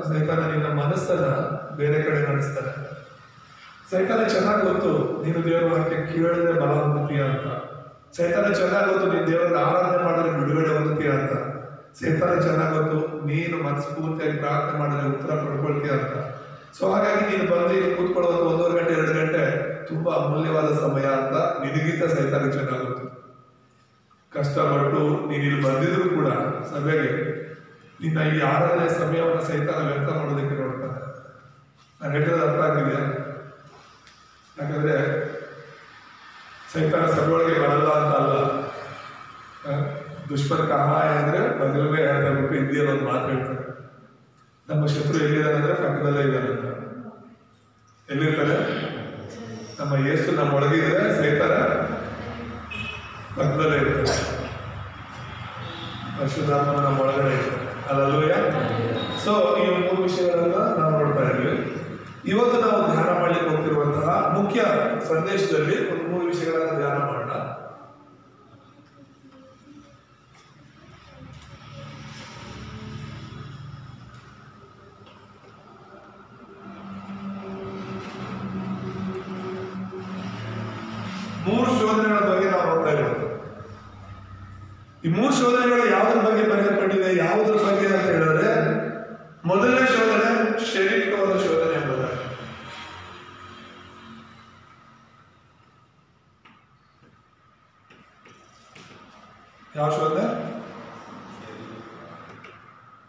ಸೈತಾನ ನಿನ್ನ ಮನಸ್ಸನ್ನ ಬೇರೆ ಕಡೆ ನಡೆಸ್ತಾನೆ. ಸೈತಾನ ಚೆನ್ನಾಗಿ ಗೊತ್ತು ನೀನು ದೇವರ ವಾಕ್ಯ ಕೇಳಿದ್ರೆ ಬಲ ಹೊಂದುತ್ತೀಯ ಅಂತ. ಸೈತಾನ ಚೆನ್ನಾಗಿ ಗೊತ್ತು ನೀನು ದೇವರನ್ನ ಆರಾಧನೆ ಮಾಡಿದ್ರೆ ಬಿಡುಗಡೆ ಹೊಂದುತ್ತೀಯ ಅಂತ. ಸೈತಾನ ಚೆನ್ನಾಗಿ ಗೊತ್ತು ನೀನು ಮನಸ್ಫೂರ್ತಿಯಾಗಿ ಪ್ರಾರ್ಥನೆ ಮಾಡಿದ್ರೆ ಉತ್ತರ ಪಡ್ಕೊಳ್ತೀಯ ಅಂತ. ಸೊ ಹಾಗಾಗಿ ನೀನು ಬಂದು ಕೂತ್ಕೊಳ್ಳುವಂತ 1.5 ಗಂಟೆ 2 ಗಂಟೆ ತುಂಬಾ ಅಮೂಲ್ಯವಾದ ಸಮಯ ಅಂತ ನಿನಗಿಂತ ಸೈತಾನ ಚೆನ್ನಾಗಿ ಗೊತ್ತು. ಕಷ್ಟಪಟ್ಟು ನೀನು ಇಲ್ಲಿ ಬಂದಿದ್ರು ಕೂಡ ಸಭೆಗೆ ನಿನ್ನ ಈ ಆರಾಧನೆ ಸಮಯವನ್ನು ಸೈತಾನ ವ್ಯರ್ಥ ಮಾಡೋದಕ್ಕೆ ನೋಡ್ತಾನೆ. ನಾನು ಹೇಳಿದ್ರೆ ಅರ್ಥ ಆಗಿದೆಯಾ? ಯಾಕಂದ್ರೆ ಸೈತಾನ ಸಭೆಯೊಳಗೆ ಬರಲ್ಲ ಅಂತ ಅಲ್ಲ, ದುಷ್ಪರ್ ಕಹಾಯ ಅಂದ್ರೆ ಬದಲುವೆ ಅಂತ ಹೇಳ್ಬಿಟ್ಟು ಹಿಂದಿಯಲ್ಲಿ ಒಂದು ಮಾತು ಹೇಳ್ತಾರೆ. ನಮ್ಮ ಶತ್ರು ಎಲ್ಲಿದ್ದಾನೆ ಅಂದ್ರೆ ಪಕ್ಕದಲ್ಲೇ ಇದ್ದಾನೆ ಅಂತ. ಎಲ್ಲಿರ್ತಾರೆ? ನಮ್ಮ ಯೇಸು ನಮ್ಮ ಒಳಗಿದ್ರೆ ಸೈತಾನ ಪಕ್ಕದಲ್ಲೇ ಇರ್ತಾರೆ, ಪರಿಶುದ್ಧಾತ್ಮ ನಮ್ಮ ಒಳಗಡೆ ಇರ್ತಾರೆ. ಹಲ್ಲೆಲೂಯಾ. ಸೊ ಈ 3 ವಿಷಯಗಳನ್ನ ನಾವು ನೋಡ್ತಾ ಇದ್ವಿ. ಇವತ್ತು ನಾವು ಧ್ಯಾನ ಮಾಡ್ಲಿಕ್ಕೆ ಹೋಗ್ತಿರುವಂತಹ ಮುಖ್ಯ ಸಂದೇಶದಲ್ಲಿ ಒಂದು 3 ವಿಷಯಗಳನ್ನ ಧ್ಯಾನ ಮಾಡೋಣ. ಮೂರು ಶೋಧನೆಗಳ ಬಗ್ಗೆ ನಾವು ನೋಡ್ತಾ ಇರೋದು. ಈ 3 ಶೋಧನೆಗಳು ಯಾವುದ್ರ ಬಗ್ಗೆ ಬರೆಯಲ್ಪಟ್ಟಿದೆ, ಯಾವುದ್ರ ಬಗ್ಗೆ ಅಂತ ಹೇಳಿದ್ರೆ, ಮೊದಲನೇ ಶೋಧನೆ ಶಾರೀರಿಕವಾದ ಶೋಧನೆ ಎಂಬುದಾಗಿ. ಯಾವ ಶೋಧನೆ?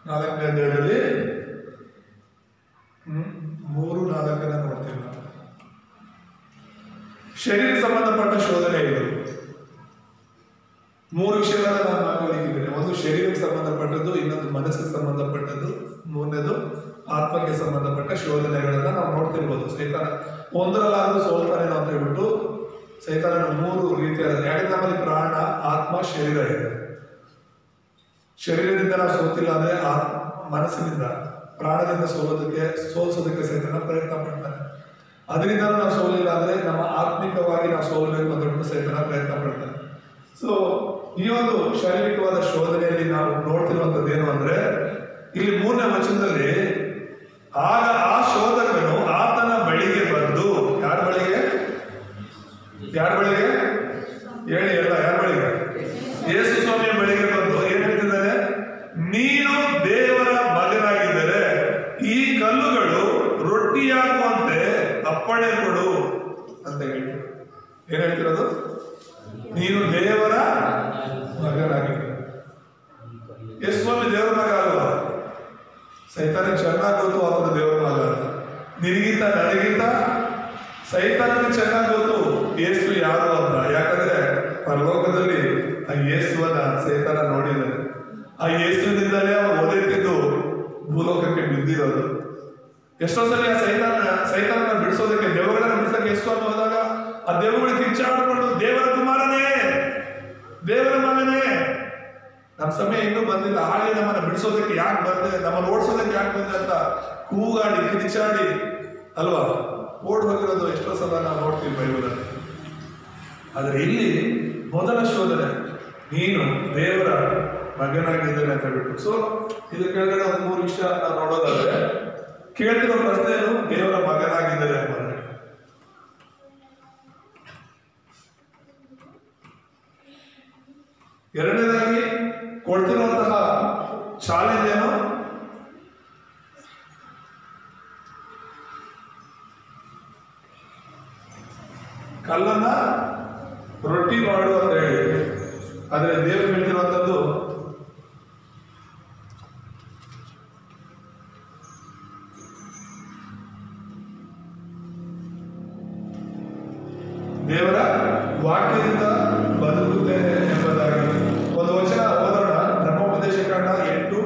4ನೇ ಅಧ್ಯಾಯದಲ್ಲಿ 3:4 ನೋಡ್ತೀವಿ ನಾವು. ಶರೀರ ಸಂಬಂಧಪಟ್ಟ ಶೋಧನೆ ಇದು. 3 ವಿಷಯಗಳನ್ನ ನಾನು ಮಾತಾಡಿದ್ದೇನೆ. ಒಂದು ಶರೀರಕ್ಕೆ ಸಂಬಂಧಪಟ್ಟದ್ದು, ಇನ್ನೊಂದು ಮನಸ್ಸಿಗೆ ಸಂಬಂಧಪಟ್ಟದ್ದು, 3ನೇದು ಆತ್ಮಕ್ಕೆ ಸಂಬಂಧಪಟ್ಟ ಶೋಧನೆಗಳನ್ನ ನಾವು ನೋಡ್ತಿರ್ಬೋದು. ಸೈತಾನ ಒಂದರಲ್ಲಾದ್ರೂ ಸೋಲ್ತಾನೆ ಅಂತ ಹೇಳ್ಬಿಟ್ಟು ಸೈತಾನ 3 ರೀತಿಯಾದ, ಯಾಕಂದ್ರೆ ನಮ್ಮಲ್ಲಿ ಪ್ರಾಣ, ಆತ್ಮ, ಶರೀರ ಇದೆ. ಶರೀರದಿಂದ ನಾವು ಸೋತಿಲ್ಲ ಅಂದ್ರೆ ಮನಸ್ಸಿನಿಂದ, ಪ್ರಾಣದಿಂದ ಸೋಲಿಸೋದಕ್ಕೆ ಸೈತಾನ ಪ್ರಯತ್ನ ಪಡ್ತಾನೆ. ಅದರಿಂದ ನಾವು ಸೋಲಿಲ್ಲ ಅಂದ್ರೆ ನಮ್ಮ ಆತ್ಮಿಕವಾಗಿ ನಾವು ಸೋಲ್ಬೇಕು ಅಂತ ಹೇಳ್ಬಿಟ್ಟು ಸೈತಾನ ಪ್ರಯತ್ನ ಪಡ್ತಾನೆ. ಸೊ ಈ ಒಂದು ಶಾರೀರಿಕವಾದ ಶೋಧನೆಯಲ್ಲಿ ನಾವು ನೋಡ್ತಿರುವಂತದ್ದು ಏನು ಅಂದ್ರೆ, ಇಲ್ಲಿ 3ನೇ ವಚನದಲ್ಲಿ, ಆಗ ಆ ಶೋಧಕನು ಆತನ ಬಳಿಗೆ ಬಂದು, ಯಾರ ಬಳಿಗೆ ಹೇಳಿ ಎಲ್ಲ, ಯಾರ ಬಳಿಗೆ? ಯೇಸು ಸ್ವಾಮಿಯ ಬಳಿಗೆ ಬಂದು ಏನ್ ಹೇಳ್ತಿದ್ದಾರೆ? ನೀನು ದೇವರ ಮಗನಾಗಿದ್ದರೆ ಈ ಕಲ್ಲುಗಳು ರೊಟ್ಟಿಯಾಗುವಂತೆ ಅಪ್ಪಣೆ ಕೊಡು ಅಂತ ಹೇಳ್ತಾರೆ. ಏನ್ ಹೇಳ್ತಿರೋದು? ನೀನು ದೇವರ ಮಗನಾಗಿದ್ದರೆ. ಯೇಸು ಸ್ವಾಮಿ ದೇವರ ಮಗ ಅಲ್ವಾ? ಸೈತಾನ ಚೆನ್ನಾಗಿ ಗೊತ್ತು ಆತನ ದೇವರ ಮಗ ಅಂತ. ನಿನಗಿಂತ ನನಗಿಂತ ಸೈತಾನನಿಗೆ ಚೆನ್ನಾಗಿ ಗೊತ್ತು ಯೇಸು ಯಾರು ಅಂತ. ಯಾಕಂದ್ರೆ ಪರಲೋಕದಲ್ಲಿ ಆ ಯೇಸುವನ್ನ ಸೈತಾನ ನೋಡಿದ್ದಾನೆ. ಆ ಯೇಸುವಿನಿಂದಲೇ ಅವನು ಒದೆ ತಿಂದು ಭೂಲೋಕಕ್ಕೆ ಬಿದ್ದಿರೋದು. ಎಷ್ಟೋ ಸಲ ಆ ಸೈತಾನನ ಬಿಡಿಸೋದಕ್ಕೆ, ದೇವಗಳನ್ನ ಬಿಡಿಸೋಕೆ ಯೇಸು ಅಂತ ಹೋದಾಗ ಆ ದೇವಗಳು ಕಿರ್ಚಾಡ್ಕೊಂಡು, ದೇವರ ಕುಮಾರನೇ, ದೇವರ ಮಗನೇ, ನಮ್ಮ ಸಮಯ ಇನ್ನೂ ಬಂದಿಲ್ಲ, ಹಾಗೆ ನಮ್ಮನ್ನ ಬಿಡಿಸೋದಕ್ಕೆ ಯಾಕೆ ಬಂದೆ, ನಮ್ಮನ್ನು ಓಡಿಸೋದಕ್ಕೆ ಯಾಕೆ ಬಂದೆ ಅಂತ ಕೂಗಾಡಿ ಕಿರಿಚಾಡಿ ಅಲ್ವಾ ಓಡ್ ಹೋಗಿರೋದು ಎಷ್ಟೋ ಸಲ ನಾವು ನೋಡ್ತೀವಿ ಬೈಬಲಲ್ಲಿ. ಆದ್ರೆ ಇಲ್ಲಿ ಮೊದಲ ಶೋಧನೆ, ನೀನು ದೇವರ ಮಗನಾಗಿದ್ದಾನೆ ಅಂತ ಹೇಳ್ಬಿಟ್ಟು. ಸೊ ಇದು ಕೆಳಗಡೆ ಒಂದು 3 ವಿಷಯ ನಾವು ನೋಡೋದಾದ್ರೆ, ಕೇಳ್ತಿರೋ ಪ್ರಶ್ನೆ ಏನು, ದೇವರ ಮಗನಾಗಿದ್ದಾರೆ ಎಂಬುದು. ಎರಡನೇದಾಗಿ ಕೊಡ್ತಿರುವಂತಹ ಚಾಲೆಂಜ್ ಏನು, ಕಲ್ಲನ್ನ ರೊಟ್ಟಿ ಮಾಡು ಅಂತ ಹೇಳಿ. ಆದ್ರೆ ದೇವರು ಹೇಳ್ತಿರುವಂತದ್ದು ದೇವರ ವಾಕ್ಯದಿಂದ ಬದುಕುತ್ತೇನೆ ಎಂಬುದಾಗಿ. ಒಂದು ವಚನ ಓದೋಣ, ಧರ್ಮೋಪದೇಶ ಕಾಂಡ 8:3.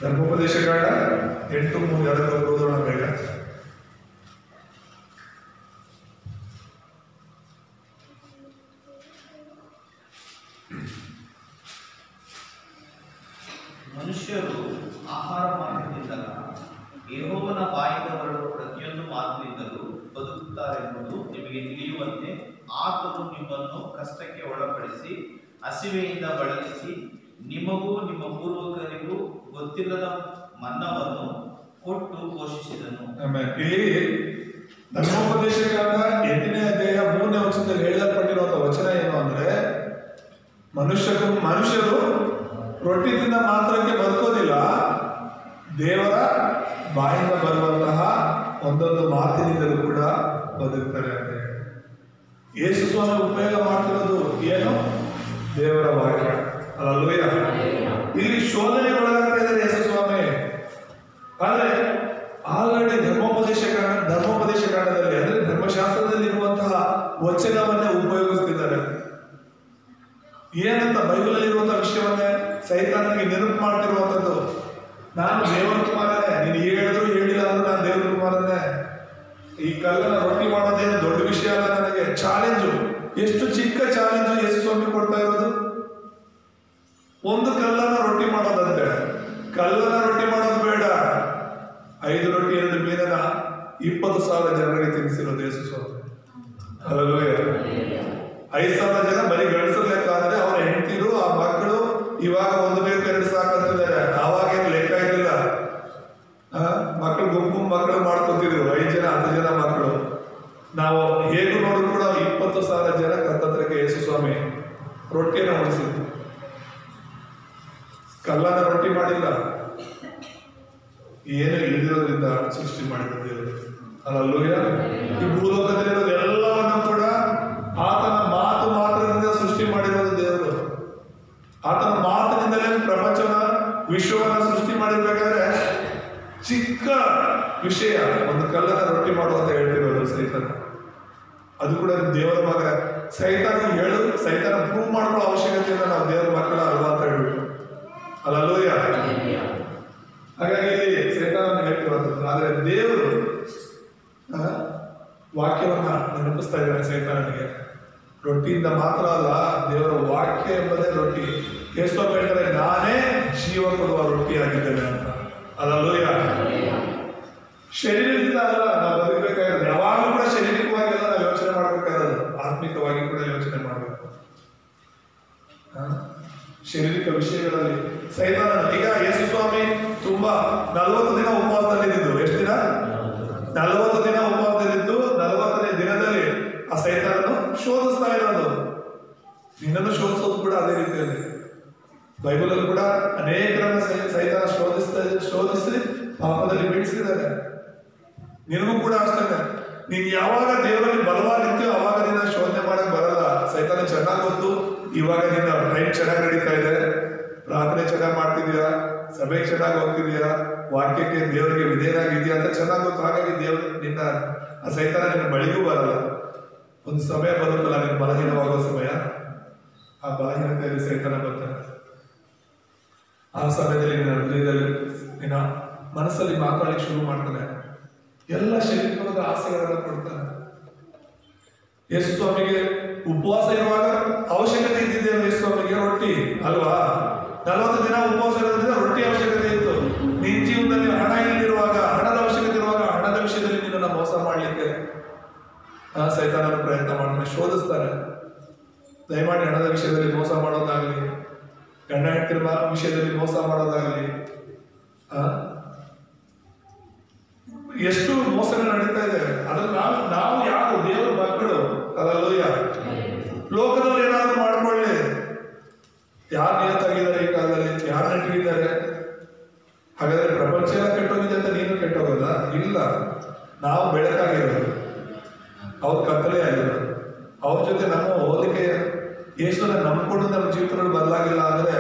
ಧರ್ಮೋಪದೇಶ ಕಾಂಡ 8:3 ಯಾರಾದ್ರೂ ಓದೋಣ ಬೇಗ.
ಮನುಷ್ಯರು ಆಹಾರ ಮಾತ್ರದಿಂದಲ್ಲ, ಯೆಹೋವನ ಬಾಯಿಂದ ಹೊರಡುವ ಪ್ರತಿಯೊಂದು ಮಾತಿನಿಂದಲೂ ಬದುಕುತ್ತಾರೆಂಬುದು ನಿಮಗೆ ತಿಳಿಯುವಂತೆ ಆತನು ನಿಮ್ಮನ್ನು ಕಷ್ಟಕ್ಕೆ ಒಳಪಡಿಸಿ ಹಸಿವೆಯಿಂದ ಬಳಲಿಸಿ ನಿಮಗೂ ನಿಮ್ಮ ಪೂರ್ವಕರಿಗೂ ಗೊತ್ತಿಲ್ಲದ ಮನ್ನವನ್ನು ಕೊಟ್ಟು ಪೋಷಿಸಿದನು.
ಇಲ್ಲಿ ಧರ್ಮೋಪದೇಶ ಕಾಂಡ 8ನೇ ಅಧ್ಯಾಯ 3ನೇ ವಚನದಲ್ಲಿ ಹೇಳಲ್ಪಟ್ಟಿರುವಂತಹ ವಚನ ಏನು ಅಂದ್ರೆ, ಮನುಷ್ಯರು ರೊಟ್ಟಿ ತಿಂದ ಮಾತ್ರಕ್ಕೆ ಬದುಕೋದಿಲ್ಲ, ದೇವರ ಬಾಯಿಂದ ಬರುವಂತಹ ಒಂದೊಂದು ಮಾತಿನಿಂದಲೂ ಕೂಡ ಬದುಕ್ತಾರೆ ಅಂತ ಹೇಳಿ. ಯೇಸು ಸ್ವಾಮಿ ಉಪಯೋಗ ಮಾಡ್ತಿರೋದು ಏನು, ದೇವರ ವಾಕ್ಯ. ಅಲ್ಲೂಯ್ಯ, ಇಲ್ಲಿ ಶೋಧನೆಗೆ ಒಳಗಾಗ್ತಾ ಇದ್ದಾರೆ ಯೇಸು ಸ್ವಾಮಿ. ಆದ್ರೆ ಆಲ್ರೆಡಿ ಧರ್ಮೋಪದೇಶ ಕಾಂಡದಲ್ಲಿ ಅಂದ್ರೆ ಧರ್ಮಶಾಸ್ತ್ರದಲ್ಲಿ ಇರುವಂತಹ ವಚನವನ್ನೇ ಉಪಯೋಗಿಸ್ತಿದ್ದಾರೆ. ಏನಂತ ಬೈಬಲಲ್ಲಿ ಇರುವಂತಹ ವಿಷಯವನ್ನೇ ಸೈತಾನನಿಗೆ ನೆನಪು ಮಾಡ್ತಿರುವಂತದ್ದು. ನಾನು ದೇವರ ಕುಮಾರನೇ, ನೀನು ಹೇಳಿದ್ರು ಹೇಳಿಲ್ಲ ಅಂದ್ರೆ ನಾನು ದೇವರ ಕುಮಾರನೇ. ಈ ಕಲ್ಲನ್ನ ರೊಟ್ಟಿ ಮಾಡೋದೇನು ದೊಡ್ಡ ವಿಷಯ ಅಲ್ಲ ನನಗೆ. ಚಾಲೆಂಜು, ಎಷ್ಟು ಚಿಕ್ಕ ಚಾಲೆಂಜು ಯೇಸು ಸ್ವಾಮಿ ಕೊಡ್ತಾ ಇರೋದು. ಒಂದು ಕಲ್ಲನ್ನ ರೊಟ್ಟಿ ಮಾಡೋದಂತೆ. ಕಲ್ಲನ್ನ ರೊಟ್ಟಿ ಮಾಡೋದು ಬೇಡ, 5 ರೊಟ್ಟಿ 2 ಮೀನನ್ನ 20,000 ಜನರಿಗೆ ತಿನ್ನಿಸಿರೋದು ಯೇಸು ಸ್ವಾಮಿ. ಹಲ್ಲೆಲೂಯಾ. 5,000 ಜನ ಬರೀ ಗಂಡಸರ ಲೆಕ್ಕ ಅಂದ್ರೆ ಅವರ ಹೆಂಡತಿರು ಆ ಮಕ್ಕಳು ಇವಾಗ 1 ಬೇಕು 2 ಸಾಕಂತಿದ್ದಾರೆ. ಆವಾಗೇನು ಲೆಕ್ಕ ಇದ್ದಿಲ್ಲ. ಮಕ್ಕಳು ಗುಂಪು ಮಕ್ಕಳು ಮಾಡ್ಕೊತಿದ್ರು, 5 ಜನ 10 ಜನ ಮಕ್ಕಳು. ನಾವು ಹೇಗೂ ನೋಡಿದ್ರು ಕೂಡ 20,000 ಜನ ಕರ್ತತ್ರಕ್ಕೆ ಯೇಸು ಸ್ವಾಮಿ ರೊಟ್ಟಿಯನ್ನು ಉಳಿಸಿದ್ರು. ಕಲ್ಲನ್ನ ರೊಟ್ಟಿ ಮಾಡಿಲ್ಲ, ಏನು ಇಲ್ದಿರೋದ್ರಿಂದ ಸೃಷ್ಟಿ ಮಾಡಿದ ದೇವರು. ಅಲ್ಲೂಯ್ಯ. ಈ ಭೂಲೋಕದಲ್ಲಿರೋದು ಎಲ್ಲವನ್ನ ಕೂಡ ಆತನ ಮಾತ್ರದಿಂದ ಸೃಷ್ಟಿ ಮಾಡಿರೋದು ದೇವರು. ಆತನ ಮಾತಿನಿಂದಲೇ ಪ್ರಪಂಚನ ವಿಶ್ವವನ್ನ ಸೃಷ್ಟಿ ಮಾಡಿರ್ಬೇಕಾದ್ರೆ ಚಿಕ್ಕ ವಿಷಯ ಒಂದು ಕಲ್ಲನ್ನ ರೊಟ್ಟಿ ಮಾಡುವಂತ ಹೇಳ್ತಿರೋದು ಸೈತಾನ. ಅದು ಕೂಡ ದೇವರ ಮಗ. ಸೈತಾನ ಪ್ರೂವ್ ಮಾಡ್ಕೊಳ್ಳೋ ಅವಶ್ಯಕತೆ ಇಲ್ಲ, ನಾವು ದೇವರ ಮಕ್ಕಳ ಅಲ್ವಾ ಅಂತ ಹೇಳ್ಬಿಟ್ಟು. ಅಲ್ಲೂಯ್ಯ. ಹಾಗಾಗಿ ಇಲ್ಲಿ ಸೈತಾನ ಹೇಳ್ತಿರೋದು. ಆದ್ರೆ ದೇವರು ವಾಕ್ಯವನ್ನ ನೆನಪಿಸ್ತಾ ಇದ್ದಾರೆ ಸೈತಾನನಿಗೆ. ರೊಟ್ಟಿಯಿಂದ ಮಾತ್ರ ಅಲ್ಲ, ದೇವರ ವಾಕ್ಯ ಎಂಬುದೇ ರೊಟ್ಟಿ. ಯೇಸು ಹೇಳ್ತಾರೆ, ನಾನೇ ಜೀವ ಕೊಡುವ ರೊಟ್ಟಿ ಆಗಿದ್ದೇನೆ ಅಂತ. ಅಲ್ಲೂಯ್ಯ. ಶರೀರದಿಂದ ಅಲ್ಲ ನಾವು ಬದುಕಬೇಕಾಗಿರೋದು. ಯಾವಾಗಲೂ ಕೂಡ ಶಾರೀರಿಕವಾಗಿ ಎಲ್ಲ ನಾವು ಯೋಚನೆ ಮಾಡ್ಬೇಕಾಗಿರೋದು, ಆತ್ಮಿಕವಾಗಿ ಕೂಡ ಯೋಚನೆ ಮಾಡಬೇಕು. ಶಾರೀರಿಕ ವಿಷಯಗಳಲ್ಲಿ ಸೈತಾನ. ಈಗ ಯೇಸು ಸ್ವಾಮಿ ತುಂಬಾ 40 ದಿನ ಉಪವಾಸದಲ್ಲಿದ್ದು. ಎಷ್ಟು ದಿನ? 40 ದಿನ ಉಪವಾಸದಲ್ಲಿದ್ದು 40ನೇ ದಿನದಲ್ಲಿ ಆ ಸೈತಾನನು ಶೋಧಿಸ್ತಾ ಇರೋದು. ನಿನ್ನನ್ನು ಶೋಧಿಸೋದು ಕೂಡ ಅದೇ ರೀತಿಯಲ್ಲಿ. ಬೈಬಲಲ್ಲಿ ಕೂಡ ಅನೇಕರನ್ನ ಸೈತಾನ ಶೋಧಿಸಿ ಪಾಪದಲ್ಲಿ ಬೀಳಿಸಿದ್ದಾರೆ. ನಿನಗೂ ಕೂಡ ಅಷ್ಟೇ. ನೀನ್ ಯಾವಾಗ ದೇವರಲ್ಲಿ ಬಲವಾಗಿರ್ತೀಯೋ ಅವಾಗ ನಿನ್ನ ಶೋಧನೆ ಮಾಡಕ್ ಬರಲ್ಲ. ಸೈತಾನ ಚೆನ್ನಾಗಿ ಗೊತ್ತು, ಇವಾಗ ನಿನ್ನ ಟೈಮ್ ಚೆನ್ನಾಗಿ ನಡೀತಾ ಇದೆ, ಪ್ರಾರ್ಥನೆ ಚೆನ್ನಾಗಿ ಮಾಡ್ತಿದ್ಯಾ, ಸಭೆಗೆ ಚೆನ್ನಾಗಿ ಹೋಗ್ತಿದ್ಯಾ, ವಾಕ್ಯಕ್ಕೆ ದೇವರಿಗೆ ವಿಧೇಯನಾಗಿದೆಯಾ ಅಂತ ಚೆನ್ನಾಗಿ ಗೊತ್ತು. ಹಾಗಾಗಿ ದೇವರು ನಿನ್ನ ಆ ಸೈತಾನ ನಿನ್ನ ಬಳಿಗೂ ಬರಲ್ಲ. ಒಂದು ಸಮಯ ಬರುತ್ತಲ್ಲ ನಿನ್ನ ಬಲಹೀನವಾಗುವ ಸಮಯ, ಆ ಬಲಹೀನತೆಯಲ್ಲಿ ಸೈತಾನ ಬರ್ತಾನೆ. ಆ ಸಮಯದಲ್ಲಿ ನಿನ್ನ ಹೃದಯದಲ್ಲಿ ನಿನ್ನ ಮನಸ್ಸಲ್ಲಿ ಮಾತಾಡಲಿಕ್ಕೆ ಶುರು ಮಾಡ್ತಾನೆ. ಎಲ್ಲ ಶರೀರದ ಆಸೆಗಳನ್ನು ಕೊಡ್ತಾನೆ. ಯೇಸು ಸ್ವಾಮಿಗೆ ಉಪವಾಸ ಇರುವಾಗ ಅವಶ್ಯಕತೆ ಇದ್ದಿದ್ದೇನು? ಯೇಸು ಸ್ವಾಮಿಗೆ ರೊಟ್ಟಿ ಅಲ್ವಾ? 40 ದಿನ ಉಪವಾಸ ಇರೋದ್ರಿಂದ ರೊಟ್ಟಿ ಅವಶ್ಯಕತೆ ಇತ್ತು. ನಿನ್ನ ಜೀವನದಲ್ಲಿ ಹಣ ಇಲ್ಲಿರುವಾಗ, ಹಣದ ಅವಶ್ಯಕತೆ ಇರುವಾಗ, ಹಣದ ವಿಷಯದಲ್ಲಿ ನಿನ್ನನ್ನು ಮೋಸ ಮಾಡ್ಲಿಕ್ಕೆ ಸೈತಾನನ ಪ್ರಯತ್ನ ಮಾಡ್ತಾನೆ, ಶೋಧಿಸ್ತಾನೆ. ದಯಮಾಡಿ ಹಣದ ವಿಷಯದಲ್ಲಿ ಮೋಸ ಮಾಡೋದಾಗ್ಲಿ, ಗಂಡ ಹೆಂಡತಿರ ವಿಷಯದಲ್ಲಿ ಮೋಸ ಮಾಡೋದಾಗ್ಲಿ, ಎಷ್ಟು ಮೋಸಗಳು ನಡೀತಾ ಇದೆ. ಅದ್ರಲ್ಲಿ ನಾವು ಯಾರು ದೇವರ ಮಕ್ಕಳು ಅದಲ್ಲೂಯ್ಯ. ಲೋಕದವ್ರು ಏನಾದ್ರು ಮಾಡ್ಕೊಳ್ಳಿ, ಯಾರು ನಿಯತ್ತಾಗಿದ್ದಾರೆ ಈ ಕಾಲದಲ್ಲಿ, ಯಾರು ನೆಟ್ಟಿದ್ದಾರೆ? ಹಾಗಾದ್ರೆ ಪ್ರಪಂಚ ಎಲ್ಲ ಕೆಟ್ಟೋಗಿದೆ ಅಂತ ನೀನು ಕೆಟ್ಟೋಗೋದ? ಇಲ್ಲ, ನಾವು ಬೆಳಕಾಗಿರೋದು, ಅವ್ರ ಕತ್ತಲೆ ಆಗಿರೋದು. ಅವ್ರ ಜೊತೆ ನಮ್ಮ ಹೋಲಿಕೆ. ಯೇಸುನ ನಂಬ್ಕೊಂಡು ನಮ್ಮ ಜೀವಿತಗಳು ಬದಲಾಗಿಲ್ಲ ಅಂದ್ರೆ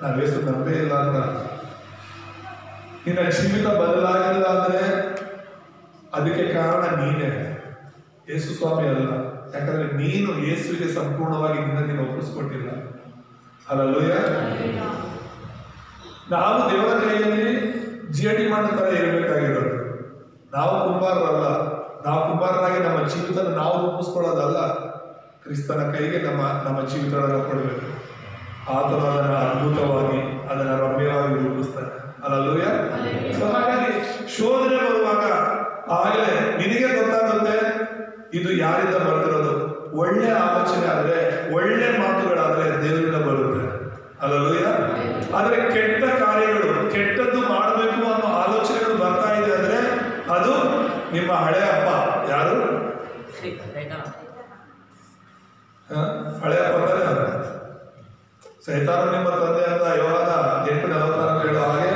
ನಾವು ಯೇಸು ನಂಬೇ ಇಲ್ಲ ಅಂತ. ನಿನ್ನ ಜೀವಿತ ಬದಲಾಗಿಲ್ಲ ಅಂದ್ರೆ ಅದಕ್ಕೆ ಕಾರಣ ನೀನೇ, ಯೇಸು ಸ್ವಾಮಿ ಅಲ್ಲ. ಯಾಕಂದ್ರೆ ನೀನು ಯೇಸುವಿಗೆ ಸಂಪೂರ್ಣವಾಗಿ ನೀನು ಒಪ್ಪಿಸ್ಕೊಟ್ಟಿಲ್ಲ. ಅಲ್ಲೂಯ್ಯ. ನಾವು ದೇವರ ಕೈಯಲ್ಲಿ ಜೇಡಿ ಮಾಡೋ ತರ ಇರಬೇಕಾಗಿರೋದು. ನಾವು ಕುಂಬಾರರಲ್ಲ. ನಾವು ಕುಂಬಾರರಾಗಿ ನಮ್ಮ ಜೀವಿತ ನಾವು ರೂಪಿಸ್ಕೊಳ್ಳೋದಲ್ಲ, ಕ್ರಿಸ್ತನ ಕೈಗೆ ನಮ್ಮ ಜೀವಿತಗಳನ್ನು ಕೊಡಬೇಕು. ಆತನು ಅದನ್ನು ಅದ್ಭುತವಾಗಿ, ಅದನ್ನು ರಮ್ಯವಾಗಿ ರೂಪಿಸ್ತಾನೆ. ಅಲ್ಲೂಯ್ಯ. ಸೊ ಹಾಗಾಗಿ ಶೋಧನೆ ಬರುವಾಗ ಆಗಲೇ ನಿನಗೆ ಗೊತ್ತಾಗುತ್ತೆ ಇದು ಯಾರಿಂದ ಬರ್ತಿರೋದು. ಒಳ್ಳೆ ಆಲೋಚನೆ ಆದ್ರೆ, ಒಳ್ಳೆ ಮಾತುಗಳಾದ್ರೆ ದೇವರಿಂದ ಬರುತ್ತೆ. ಅಲ್ಲೂಯ್ಯ. ಆದ್ರೆ ಕೆಟ್ಟ ಕಾರ್ಯಗಳು, ಕೆಟ್ಟದ್ದು ಮಾಡಬೇಕು ಅನ್ನೋ ಆಲೋಚನೆಗಳು ಬರ್ತಾ ಇದೆ ಅಂದ್ರೆ ಅದು ನಿಮ್ಮ ಹಳೆ ಅಪ್ಪ. ಯಾರು? ಹಳೆ ಅಪ್ಪ ತಾನೆ ಅದು. ಸೈತಾನ ನಿಮ್ಮ ತಂದೆ ಅಂತ ಯೋಹಾನ 8:46 ಹೇಳೋ ಹಾಗೆ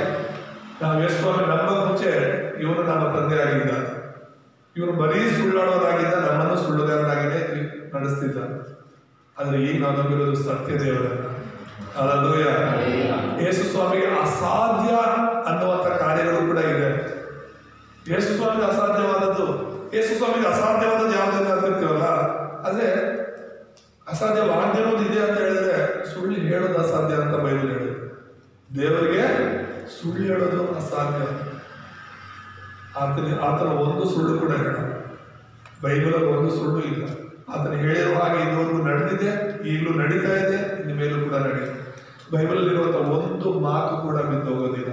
ನಾವು ಎಷ್ಟು ನಮ್ಮ ಮುಂಚೆ ಇವನು ನಮ್ಮ ತಂದೆ ಆಗಿದ್ದ. ಇವನು ಬರೀ ಸುಳ್ಳಾಡೋರಾಗಿದ್ದ, ನಮ್ಮನ್ನು ಸುಳ್ಳುಗಾರನಾಗಿಯೇ ನಡೆಸ್ತಿದ್ದ. ಆದ್ರೆ ಈಗ ನಾವು ನಂಬಿರೋದು ಸತ್ಯ ದೇವರನ್ನ. ಅಲ್ಲೂಯ್ಯ. ಯೇಸು ಸ್ವಾಮಿಗೆ ಅಸಾಧ್ಯ ಅನ್ನುವಂಥ ಕಾರ್ಯಗಳು ಕೂಡ ಇದೆ. ಯೇಸು ಸ್ವಾಮಿಗೆ ಅಸಾಧ್ಯವಾದದ್ದು, ಯೇಸು ಸ್ವಾಮಿಗೆ ಅಸಾಧ್ಯವಾದದ್ದು ಯಾವುದನ್ನ ಅಂತಿರ್ತೀವಲ್ಲ, ಆದ್ರೆ ಅಸಾಧ್ಯವಾಗ್ದಿರೋದು ಇದೆ ಅಂತ ಹೇಳಿದ್ರೆ ಸುಳ್ಳು ಹೇಳೋದು ಅಸಾಧ್ಯ ಅಂತ ಬೈಬಲ್ ಹೇಳುದು. ದೇವರಿಗೆ ಸುಳ್ಳು ಹೇಳೋದು ಅಸಾಧ್ಯ. ಆತನ ಒಂದು ಸುಳ್ಳು ಕೂಡ ಹೇಳ, ಬೈಬಲಲ್ಲಿ ಒಂದು ಸುಳ್ಳು ಇಲ್ಲ. ಆತನ ಹೇಳಿರುವ ಹಾಗೆ ಇದುವರೆಗೂ ನಡೆದಿದೆ, ಈಗಲೂ ನಡೀತಾ ಇದೆ, ಇನ್ನು ಮೇಲೂ ಕೂಡ ನಡೆಯುತ್ತೆ. ಬೈಬಲಲ್ಲಿರುವಂತಹ ಒಂದು ಮಾತು ಕೂಡ ಬಿದ್ದೋಗೋದಿಲ್ಲ.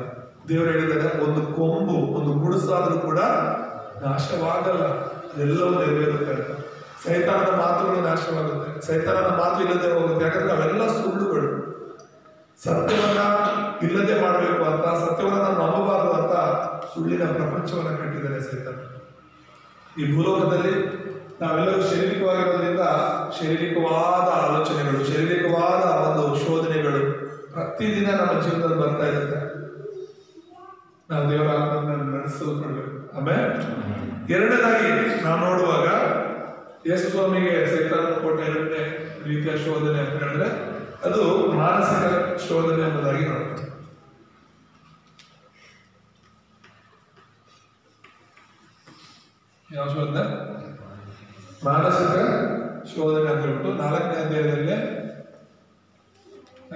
ದೇವರು ಹೇಳಿದರೆ ಒಂದು ಕೊಂಬು, ಒಂದು ಗುಡಿಸಾದ್ರೂ ಕೂಡ ನಾಶವಾಗಲ್ಲ, ಅದೆಲ್ಲವೂ ನೆರವೇರುತ್ತೆ. ಸೈತಾನದ ಮಾತುಗಳು ನಾಶವಾಗುತ್ತೆ, ಸೈತಾನದ ಮಾತು ಇಲ್ಲದೆ ಹೋಗುತ್ತೆ. ಯಾಕಂದ್ರೆ ಅವೆಲ್ಲ ಸುಳ್ಳುಗಳು. ಸತ್ಯವನ್ನ ಇಲ್ಲದೆ ಮಾಡಬೇಕು ಅಂತ, ಸತ್ಯವನ್ನ ನಾವು ನಂಬಬಾರದು ಅಂತ ಸುಳ್ಳಿನ ಪ್ರಪಂಚವನ್ನ ಕಟ್ಟಿದ್ದಾರೆ ಸೈತಾನ. ಈ ಭೂಲೋಕದಲ್ಲಿ ನಾವೆಲ್ಲರೂ ಶಾರೀರಿಕವಾಗಿರೋದ್ರಿಂದ ಶಾರೀರಿಕವಾದ ಆಲೋಚನೆಗಳು, ಶಾರೀರಿಕವಾದ ಒಂದು ಶೋಧನೆಗಳು ಪ್ರತಿದಿನ ನಮ್ಮ ಜೀವನದಲ್ಲಿ ಬರ್ತಾ ಇರುತ್ತೆ. ನಾವು ದೇವರ ಆತ್ಮವನ್ನು ನಡೆಸಲ್ಪಡ್ಬೇಕು. ಆಮೇಲೆ ಎರಡನೇದಾಗಿ ನಾವು ನೋಡುವಾಗ ಯೇಸು ಸ್ವಾಮಿಗೆ ಸೈತಾನ ಕೊಟ್ಟ ಎರಡನೇ ರೀತಿಯ ಶೋಧನೆ ಅಂತ ಹೇಳಿದ್ರೆ ಅದು ಮಾನಸಿಕ ಶೋಧನೆ ಎಂಬುದಾಗಿ ನೋಡ್ತೀವಿ. ಯಾವ ಶೋಧನೆ? ಮಾನಸಿಕ ಶೋಧನೆ ಅಂತ ಹೇಳ್ಬಿಟ್ಟು 4ನೇ ಅಧ್ಯಾಯದಲ್ಲಿ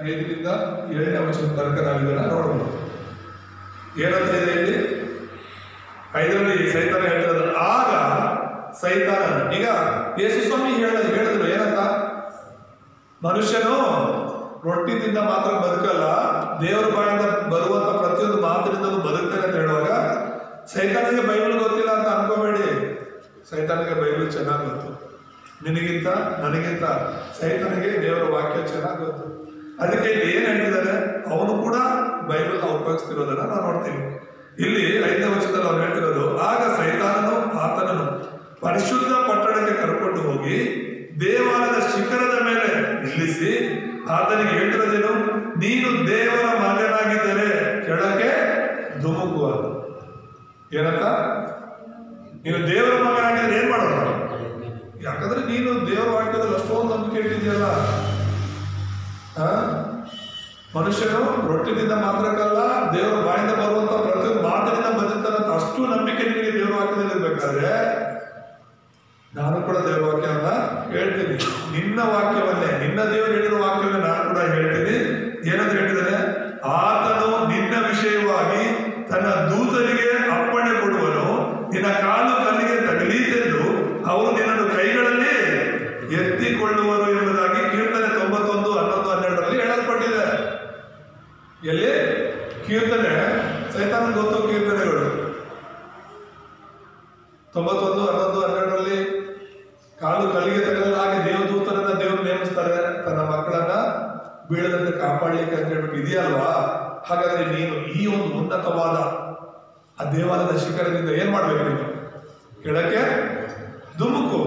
5ರಿಂದ 7ನೇ ವಚನ ತನಕ ನಾವಿದನ್ನ ನೋಡಬಹುದು. ಏನಂತ ಇದೆ ಇಲ್ಲಿ? 5ರಲ್ಲಿ ಸೈತಾನ ಹೇಳ್ತಾರೆ, ಆಗ ಸೈತಾನ, ಈಗ ಯೇಸು ಸ್ವಾಮಿ ಹೇಳಿದ್ರು ಏನಂತ? ಮನುಷ್ಯನು ರೊಟ್ಟಿ ತಿಂದ ಮಾತ್ರ ಬದುಕಲ್ಲ, ದೇವರ ಬಾಯಿಂದ ಬರುವಂತ ಪ್ರತಿಯೊಂದು ಮಾತಿನಿಂದಲೂ ಬದುಕ್ತಾನೆ ಅಂತ ಹೇಳುವಾಗ ಸೈತಾನಿಗೆ ಬೈಬಲ್ ಗೊತ್ತಿಲ್ಲ ಅಂತ ಅನ್ಕೋಬೇಡಿ. ಸೈತಾನಿಗೆ ಬೈಬಲ್ ಚೆನ್ನಾಗಿ ಗೊತ್ತು. ನಿನಗಿಂತ ನನಗಿಂತ ಸೈತಾನಿಗೆ ದೇವರ ವಾಕ್ಯ ಚೆನ್ನಾಗಿ ಗೊತ್ತು. ಅದಕ್ಕೆ ಇಲ್ಲಿ ಏನ್ ಹೇಳ್ತಿದ್ದಾರೆ, ಅವನು ಕೂಡ ಬೈಬಲ್ ಉಪಯೋಗಿಸ್ತಿರೋದನ್ನ ನಾವು ನೋಡ್ತೀವಿ. ಇಲ್ಲಿ 5ನೇ ವಚನದಲ್ಲಿ ಅವ್ರು ಹೇಳ್ತಿರೋದು, ಆಗ ಸೈತಾನನು ಆತನನ್ನು ಪರಿಶುದ್ಧ ಪಟ್ಟಣಕ್ಕೆ ಕರ್ಕೊಂಡು ಹೋಗಿ ದೇವಾಲಯದ ಶಿಖರದ ಮೇಲೆ ನಿಲ್ಲಿಸಿ ಆತನಿಗೆ ಹೇಳ್ತಿರೋದೇನು? ನೀನು ದೇವರ ಮಗನಾಗಿದ್ದರೆ ಕೆಳಗೆ ಧುಮುಕುವ. ಏನಂತ? ನೀನು ದೇವರ ಮಗನಾಗಿದ್ರೆ ಏನ್ ಮಾಡೋದು? ಯಾಕಂದ್ರೆ ನೀನು ದೇವರ ವಾಕ್ಯದಲ್ಲಿ ಅಷ್ಟೊಂದು ನಂಬಿಕೆ ಇಟ್ಟಿದೆಯಲ್ಲ, ಮನುಷ್ಯನು ರೊಟ್ಟಿನಿಂದ ಮಾತ್ರಕ್ಕಲ್ಲ ದೇವರ ಬಾಯಿಂದ ಬರುವಂತ ಪ್ರತಿಯೊಂದು ಮಾತಿನಿಂದ ಬಂದಿರ್ತಾರಂತ ಅಷ್ಟು ನಂಬಿಕೆ ನಿಮಗೆ ದೇವರ ವಾಕ್ಯದಲ್ಲಿ ಇರ್ಬೇಕಾದ್ರೆ ನಾನು ಕೂಡ ದೇವರ ವಾಕ್ಯವನ್ನ ಹೇಳ್ತೀನಿ. ನಿನ್ನ ವಾಕ್ಯವನ್ನೇ, ನಿನ್ನ ದೇವರು ಹೇಳಿರುವ ವಾಕ್ಯವನ್ನೇ ನಾನು ಕೂಡ ಹೇಳ್ತೀನಿ. ಏನಂತ ಹೇಳ್ತಿದ್ದಾನೆ? ಆತನು ನಿನ್ನ ವಿಷಯವಾಗಿ ತನ್ನ ದೂತರಿಗೆ ಅಪ್ಪಣೆ ಕೊಡುವನು, ನಿನ್ನ ಕಾಲು ಕಲ್ಲಿಗೆ ತಗಲೀತೆಂದು ಅವರು ನಿನ್ನನ್ನು ಕೈಗಳಲ್ಲಿ ಎತ್ತಿಕೊಳ್ಳುವರು ಎಂಬುದಾಗಿ ಕೀರ್ತನೆ 91, 11, 12ರಲ್ಲಿ ಹೇಳಲ್ಪಟ್ಟಿದೆ. ಎಲ್ಲಿ? ಕೀರ್ತನೆ, ಸೈತಾನ ಗೊತ್ತು ಕೀರ್ತನೆಗಳು 91, 11, 12ರಲ್ಲಿ ಕಾಲು ಕಲ್ಲಿಗೆ ತಗಲಲ್ಲ ಹಾಗೆ ದೇವದೂತರನ್ನ ದೇವರು ನೇಮಿಸ್ತಾರೆ ತನ್ನ ಮಕ್ಕಳನ್ನ ಬೀಳದಂತೆ ಕಾಪಾಡಲಿಕ್ಕೆ ಅಂತ ಹೇಳ್ಬಿಟ್ಟು ಇದೆಯಲ್ವಾ? ಹಾಗಾದ್ರೆ ನೀನು ಈ ಒಂದು ಉನ್ನತವಾದ ಆ ದೇವಾಲಯದ ಶಿಖರದಿಂದ ಏನ್ ಮಾಡ್ಬೇಕು? ನೀನು ಕೆಳಕ್ಕೆ ಧುಮುಕು.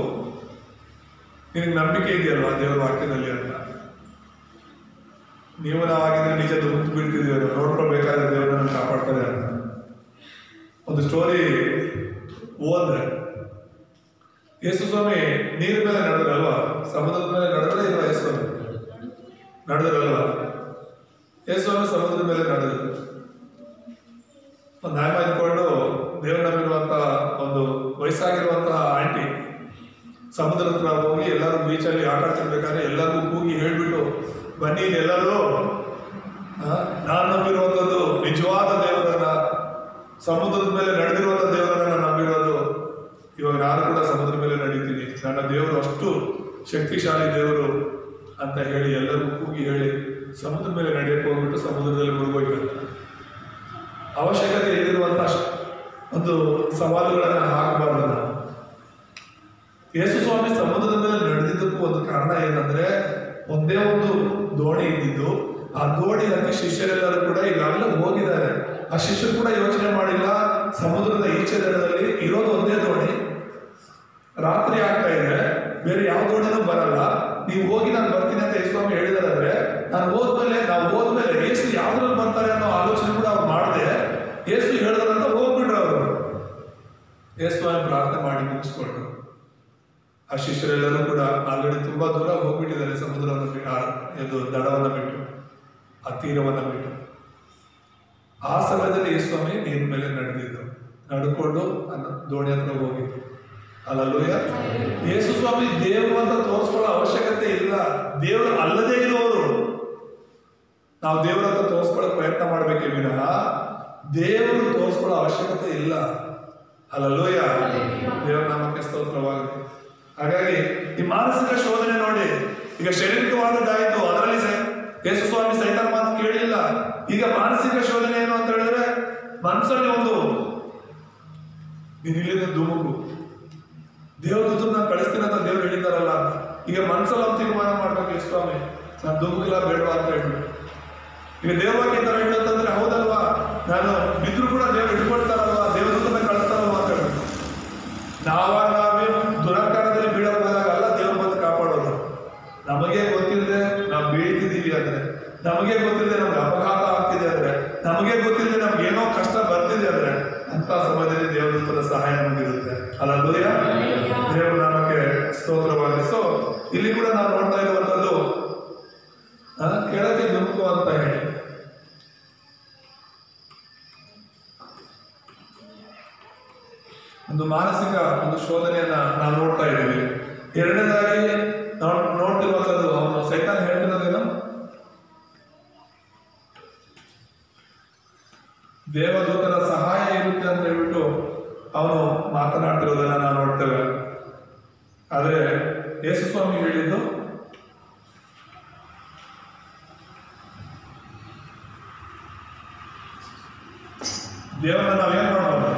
ನಿನಗೆ ನಂಬಿಕೆ ಇದೆಯಲ್ವಾ ದೇವರ ವಾಕ್ಯದಲ್ಲಿ ಅಂತ? ನೀವು ನಾವಾಗಿದ್ರೆ ನಿಜ ಧುಮುಕು ಬೀಳ್ತಿದ್ದೀವಿ, ನೋಡ್ಕೊಳ್ಬೇಕಾದ್ರೆ ದೇವರನ್ನು ಕಾಪಾಡ್ತಾರೆ ಅಂತ. ಒಂದು ಸ್ಟೋರಿ ಓದ್ರೆ, ಯೇಸು ಸ್ವಾಮಿ ನೀರ ಮೇಲೆ ನಡೆದ್ರಲ್ವಾ? ಸಮುದ್ರದ ಮೇಲೆ ನಡೆದ್ರೆ ಇಲ್ವಾ? ಯೇಸು ಸ್ವಾಮಿ ನಡೆದ್ರಲ್ವಾ? ಯೇಸು ಸ್ವಾಮಿ ಸಮುದ್ರದ ಮೇಲೆ ನಡೆದ್ರು. ಒಂದು ನ್ಯಾಯ ಇದ್ಕೊಂಡು ದೇವ್ರ ನಂಬಿರುವಂತ ಒಂದು ವಯಸ್ಸಾಗಿರುವಂತಹ ಆಂಟಿ ಸಮುದ್ರ ಹತ್ರ ಹೋಗಿ ಎಲ್ಲರೂ ಬೀಚಲ್ಲಿ ಆಟ ಆಡ್ತಿರ್ಬೇಕಾದ್ರೆ ಎಲ್ಲರಿಗೂ ಕೂಗಿ ಹೇಳ್ಬಿಟ್ಟು, ಬನ್ನಿ ಎಲ್ಲರೂ ನಾನು ನಂಬಿರುವಂಥದ್ದು ನಿಜವಾದ ದೇವರನ್ನ, ಸಮುದ್ರದ ಮೇಲೆ ನಡೆದಿರುವಂಥ ದೇವರನ್ನ ನಾನು ನಂಬಿರೋದು. ಇವಾಗ ನಾನು ಕೂಡ ಸಮುದ್ರ ಮೇಲೆ ನಡೀತೀನಿ, ನನ್ನ ದೇವರು ಅಷ್ಟು ಶಕ್ತಿಶಾಲಿ ದೇವರು ಅಂತ ಹೇಳಿ ಎಲ್ಲರೂ ಕೂಗಿ ಹೇಳಿ ಸಮುದ್ರ ಮೇಲೆ ನಡೆಯಕ್ಕೆ ಹೋಗ್ಬಿಟ್ಟು ಸಮುದ್ರದಲ್ಲಿ ಮುಳುಗೋಯ್ತಾರೆ. ಅವಶ್ಯಕತೆ ಇಲ್ಲಿರುವಂತ ಒಂದು ಸವಾಲುಗಳನ್ನ ಹಾಕಬಾರ್ದು ನಾವು. ಯೇಸು ಸ್ವಾಮಿ ಸಮುದ್ರದ ಮೇಲೆ ನಡೆದಿದ್ದಕ್ಕೂ ಒಂದು ಕಾರಣ ಏನಂದ್ರೆ, ಒಂದೇ ಒಂದು ದೋಣಿ ಇದ್ದಿದ್ದು, ಆ ದೋಣಿ ಹತ್ತಿ ಶಿಷ್ಯರೆಲ್ಲರೂ ಕೂಡ ಈಗಾಗಲೇ ಹೋಗಿದ್ದಾರೆ. ಆ ಶಿಷ್ಯರು ಕೂಡ ಯೋಚನೆ ಮಾಡಿಲ್ಲ, ಸಮುದ್ರದ ಈಚೆ ದಡದಲ್ಲಿ ಇರೋದು ಒಂದೇ ದೋಣಿ, ರಾತ್ರಿ ಆಗ್ತಾ ಇದೆ, ಬೇರೆ ಯಾವ ದೋಣಿನೂ ಬರಲ್ಲ, ನೀವು ಹೋಗಿ ನಾನು ಬರ್ತೀನಿ ಅಂತ ಯೇಸು ಸ್ವಾಮಿ ಹೇಳಿದಾರೆ. ನಾವು ಹೋದ್ಮೇಲೆ ಯೇಸು ಯಾವ್ದ್ರಲ್ಲಿ ಬರ್ತಾರೆ ಅನ್ನೋ ಆಲೋಚನೆ ಕೂಡ ಅವ್ರು ಮಾಡದೆ ಯೇಸು ಹೇಳಿದ್ರಂತ ಹೋಗ್ಬಿಟ್ರು ಅವರು. ಯೇಸು ಸ್ವಾಮಿ ಪ್ರಾರ್ಥನೆ ಮಾಡಿ ಮುಗಿಸ್ಕೊಂಡ್ರು. ಆ ಶಿಷ್ಯರೆಲ್ಲರೂ ಕೂಡ ಆಲ್ರೆಡಿ ತುಂಬಾ ದೂರ ಹೋಗ್ಬಿಟ್ಟಿದ್ದಾರೆ, ಸಮುದ್ರವನ್ನು ಬಿಟ್ಟು, ದಡವನ್ನ ಬಿಟ್ಟು, ಆ ತೀರವನ್ನ ಬಿಟ್ಟು. ಆ ಸಮಯದಲ್ಲಿ ಯೇಸು ಸ್ವಾಮಿ ನೀರಿನ ಮೇಲೆ ನಡೆದಿದ್ದು, ನಡ್ಕೊಂಡು ದೋಣಿ ಹತ್ರ ಹೋಗಿದ್ದು. ಅಲ್ಲೂಯ, ಯೇಸು ಸ್ವಾಮಿ ದೇವರು ಅಂತ ತೋರಿಸ್ಕೊಳ್ಳೋ ಅವಶ್ಯಕತೆ ಇಲ್ಲ. ದೇವರು ಅಲ್ಲದೇ ಇರುವವರು ನಾವು ದೇವರ ಹತ್ರ ತೋರಿಸ್ಕೊಳ್ಳೋ ಪ್ರಯತ್ನ ಮಾಡ್ಬೇಕೇ ವಿನಃ ದೇವರು ತೋರಿಸ್ಕೊಳ್ಳೋ ಅವಶ್ಯಕತೆ ಇಲ್ಲ. ಅಲ್ಲೂಯ, ದೇವರ ನಾಮಕ್ಕೆ ಸ್ತೋತ್ರವಾಗುತ್ತೆ. ಹಾಗಾಗಿ ಈ ಮಾನಸಿಕ ಶೋಧನೆ ನೋಡಿ, ಈಗ ಶಾರೀರಿಕವಾದದ್ದಾಯಿತು, ಅದರಲ್ಲಿ ಯೇಸು ಸ್ವಾಮಿ ಸೈತಾನ ಮಾತು ಕೇಳಲಿಲ್ಲ. ಈಗ ಮಾನಸಿಕ ಶೋಧನೆ ಏನು ಅಂತ ಹೇಳಿದ್ರೆ, ಮನಸ್ಸಲ್ಲಿ ಒಂದು ನೀನು ಇಲ್ಲಿಂದ ಧುಮುಕು, ದೇವದೂತರನ್ನ ಕಳಿಸ್ತೀನಿ ಅಂತ ದೇವ್ರು ಹೇಳಿದಾರಲ್ಲ ಅಂತ. ಈಗ ಮನಸ್ಸಲ್ಲಿ ಒಂದು ತೀರ್ಮಾನ ಮಾಡ್ಬೇಕು, ಯೇಸು ಸ್ವಾಮಿ ನಾನು ಧುಮುಕಿಲ್ಲ ಬೇಡವಾ ಅಂತ ಹೇಳ್ಬಿಟ್ಟು. ಈಗ ದೇವವಾಗಿ ಈ ತರ ಹೇಳುತ್ತಂದ್ರೆ ಹೌದಲ್ವಾ, ನಾನು ಬಿದ್ರು ಕೂಡ ದೇವ್ರು ಹಿಡ್ಕೊಳ್ತಾರಲ್ವಾ, ದೇವದೂತರನ್ನ ಕಳಿಸ್ತಾರಲ್ವಾ ಅಂತ ಹೇಳ್ಬಿಟ್ಟು. ನಾವೇ ದುರಕಾರದಲ್ಲಿ ಬೀಳಕ್ ಹೋದಾಗಲ್ಲ ದೇವ್ರ ಬಂದು ಕಾಪಾಡೋದು. ನಮಗೆ ಗೊತ್ತಿಲ್ಲದೆ ನಾವು ಬೀಳ್ತಿದ್ದೀವಿ ಅಂದ್ರೆ, ನಮಗೆ ಗೊತ್ತಿಲ್ಲದೆ ನಮ್ಗೆ ಅಪಘಾತ ಆಗ್ತಿದೆ ಅಂದ್ರೆ, ನಮಗೆ ಗೊತ್ತಿಲ್ಲದೆ ನಮ್ಗೆ ಏನೋ ಕಷ್ಟ ಬರ್ತಿದೆ ಅಂದ್ರೆ, ಅಂತ ಸಮಯದಲ್ಲಿ ದೇವದೂತರ ಸಹಾಯ ನಮಗಿರುತ್ತೆ. ಅಲ್ಲೂಯ, ದೇವರ ನಾಮಕ್ಕೆ ಸ್ತೋತ್ರವಾಗಲಿ. ಸೊ ಇಲ್ಲಿ ಕೂಡ ನಾವು ನೋಡ್ತಾ ಇರುವಂತದ್ದು ಕೆಳಗೆ ಧುಮುಕು ಅಂತ ಹೇಳಿ. ಒಂದು ಮಾನಸಿಕ ಒಂದು ಶೋಧನೆಯನ್ನ ನಾವು ನೋಡ್ತಾ ಇದ್ದೀವಿ. ಎರಡನೇದಾಗಿ ನಾವು ನೋಡ್ತಿರುವಂತದ್ದು, ಅವನು ಸೈತಾನ ಹೇಳ್ತಿರೋದೇನು, ದೇವದೂತರ ಸಹಾಯ ಇರುತ್ತೆ ಅಂತ ಹೇಳ್ಬಿಟ್ಟು ಅವನು ಮಾತನಾಡ್ತಿರೋದನ್ನ ನಾವು ನೋಡ್ತೇವೆ. ಆದ್ರೆ ಯೇಸು ಸ್ವಾಮಿ ಹೇಳಿದ್ದು ದೇವರನ್ನ ನಾವೇನ್ ಮಾಡಬಾರ್ದು,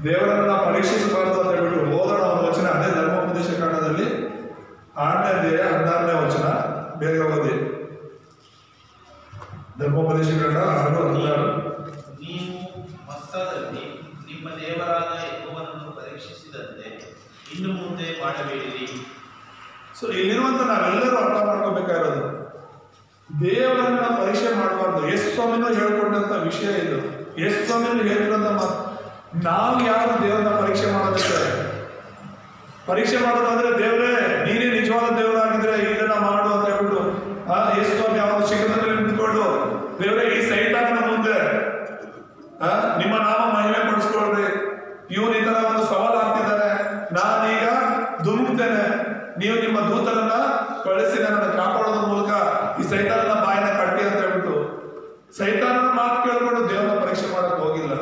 ದೇವರನ್ನ ನಾವು ಪರೀಕ್ಷಿಸಬಾರದು ಅಂತ ಹೇಳ್ಬಿಟ್ಟು ಓದೋಣ ಒಂದು ವಚನ. ಅದೇ ಧರ್ಮೋಪದೇಶ ಕಾಂಡದಲ್ಲಿ 6ನೇ ಅಧ್ಯಾಯ 16ನೇ ವಚನ. ಬೇಗ ಓದಿ. ಧರ್ಮೋಪದೇಶ ಕಾಂಡ 6:16.
ನೀವು ಮಸ್ತದಲ್ಲಿ ನಿಮ್ಮ ದೇವರಾದ ಯೆಹೋವನನ್ನು ಪರೀಕ್ಷಿಸಿದಂತೆ ಇನ್ನು ಮುಂದೆ ಮಾಡಬೇಡಿರಿ.
ಸೊ ಇಲ್ಲಿರುವಂತ ನಾವೆಲ್ಲರೂ ಅರ್ಥ ಮಾಡ್ಕೋಬೇಕಾಗಿರೋದು, ದೇವರನ್ನ ಪರೀಕ್ಷೆ ಮಾಡಬಾರ್ದು. ಯೇಸು ಸ್ವಾಮಿನೂ ಹೇಳ್ಕೊಂಡಂತ ವಿಷಯ ಇದು. ಯೇಸು ಸ್ವಾಮಿನೂ ಹೇಳ್ಕೊಂಡ ಮಾತು. ನಾವು ಯಾರು ದೇವರನ್ನ ಪರೀಕ್ಷೆ ಮಾಡೋದಕ್ಕೆ? ಪರೀಕ್ಷೆ ಮಾಡೋದಾದ್ರೆ ದೇವರೇ ನೀನೇ ನಿಜವಾದ ದೇವರಾಗಿದ್ರೆ ಇದನ್ನ ಮಾಡು ಅಂತ ಹೇಳ್ಬಿಟ್ಟು ಈ ಸೈತಾನನ ಬಾಯನ್ನ ಕಟ್ಟಿ ಅಂತ ಹೇಳ್ಬಿಟ್ಟು ಸೈತಾನನ ಮಾತು ಕೇಳ್ಕೊಂಡು ದೇವರ ಪರೀಕ್ಷೆ ಮಾಡಕ್ ಹೋಗಿಲ್ಲ.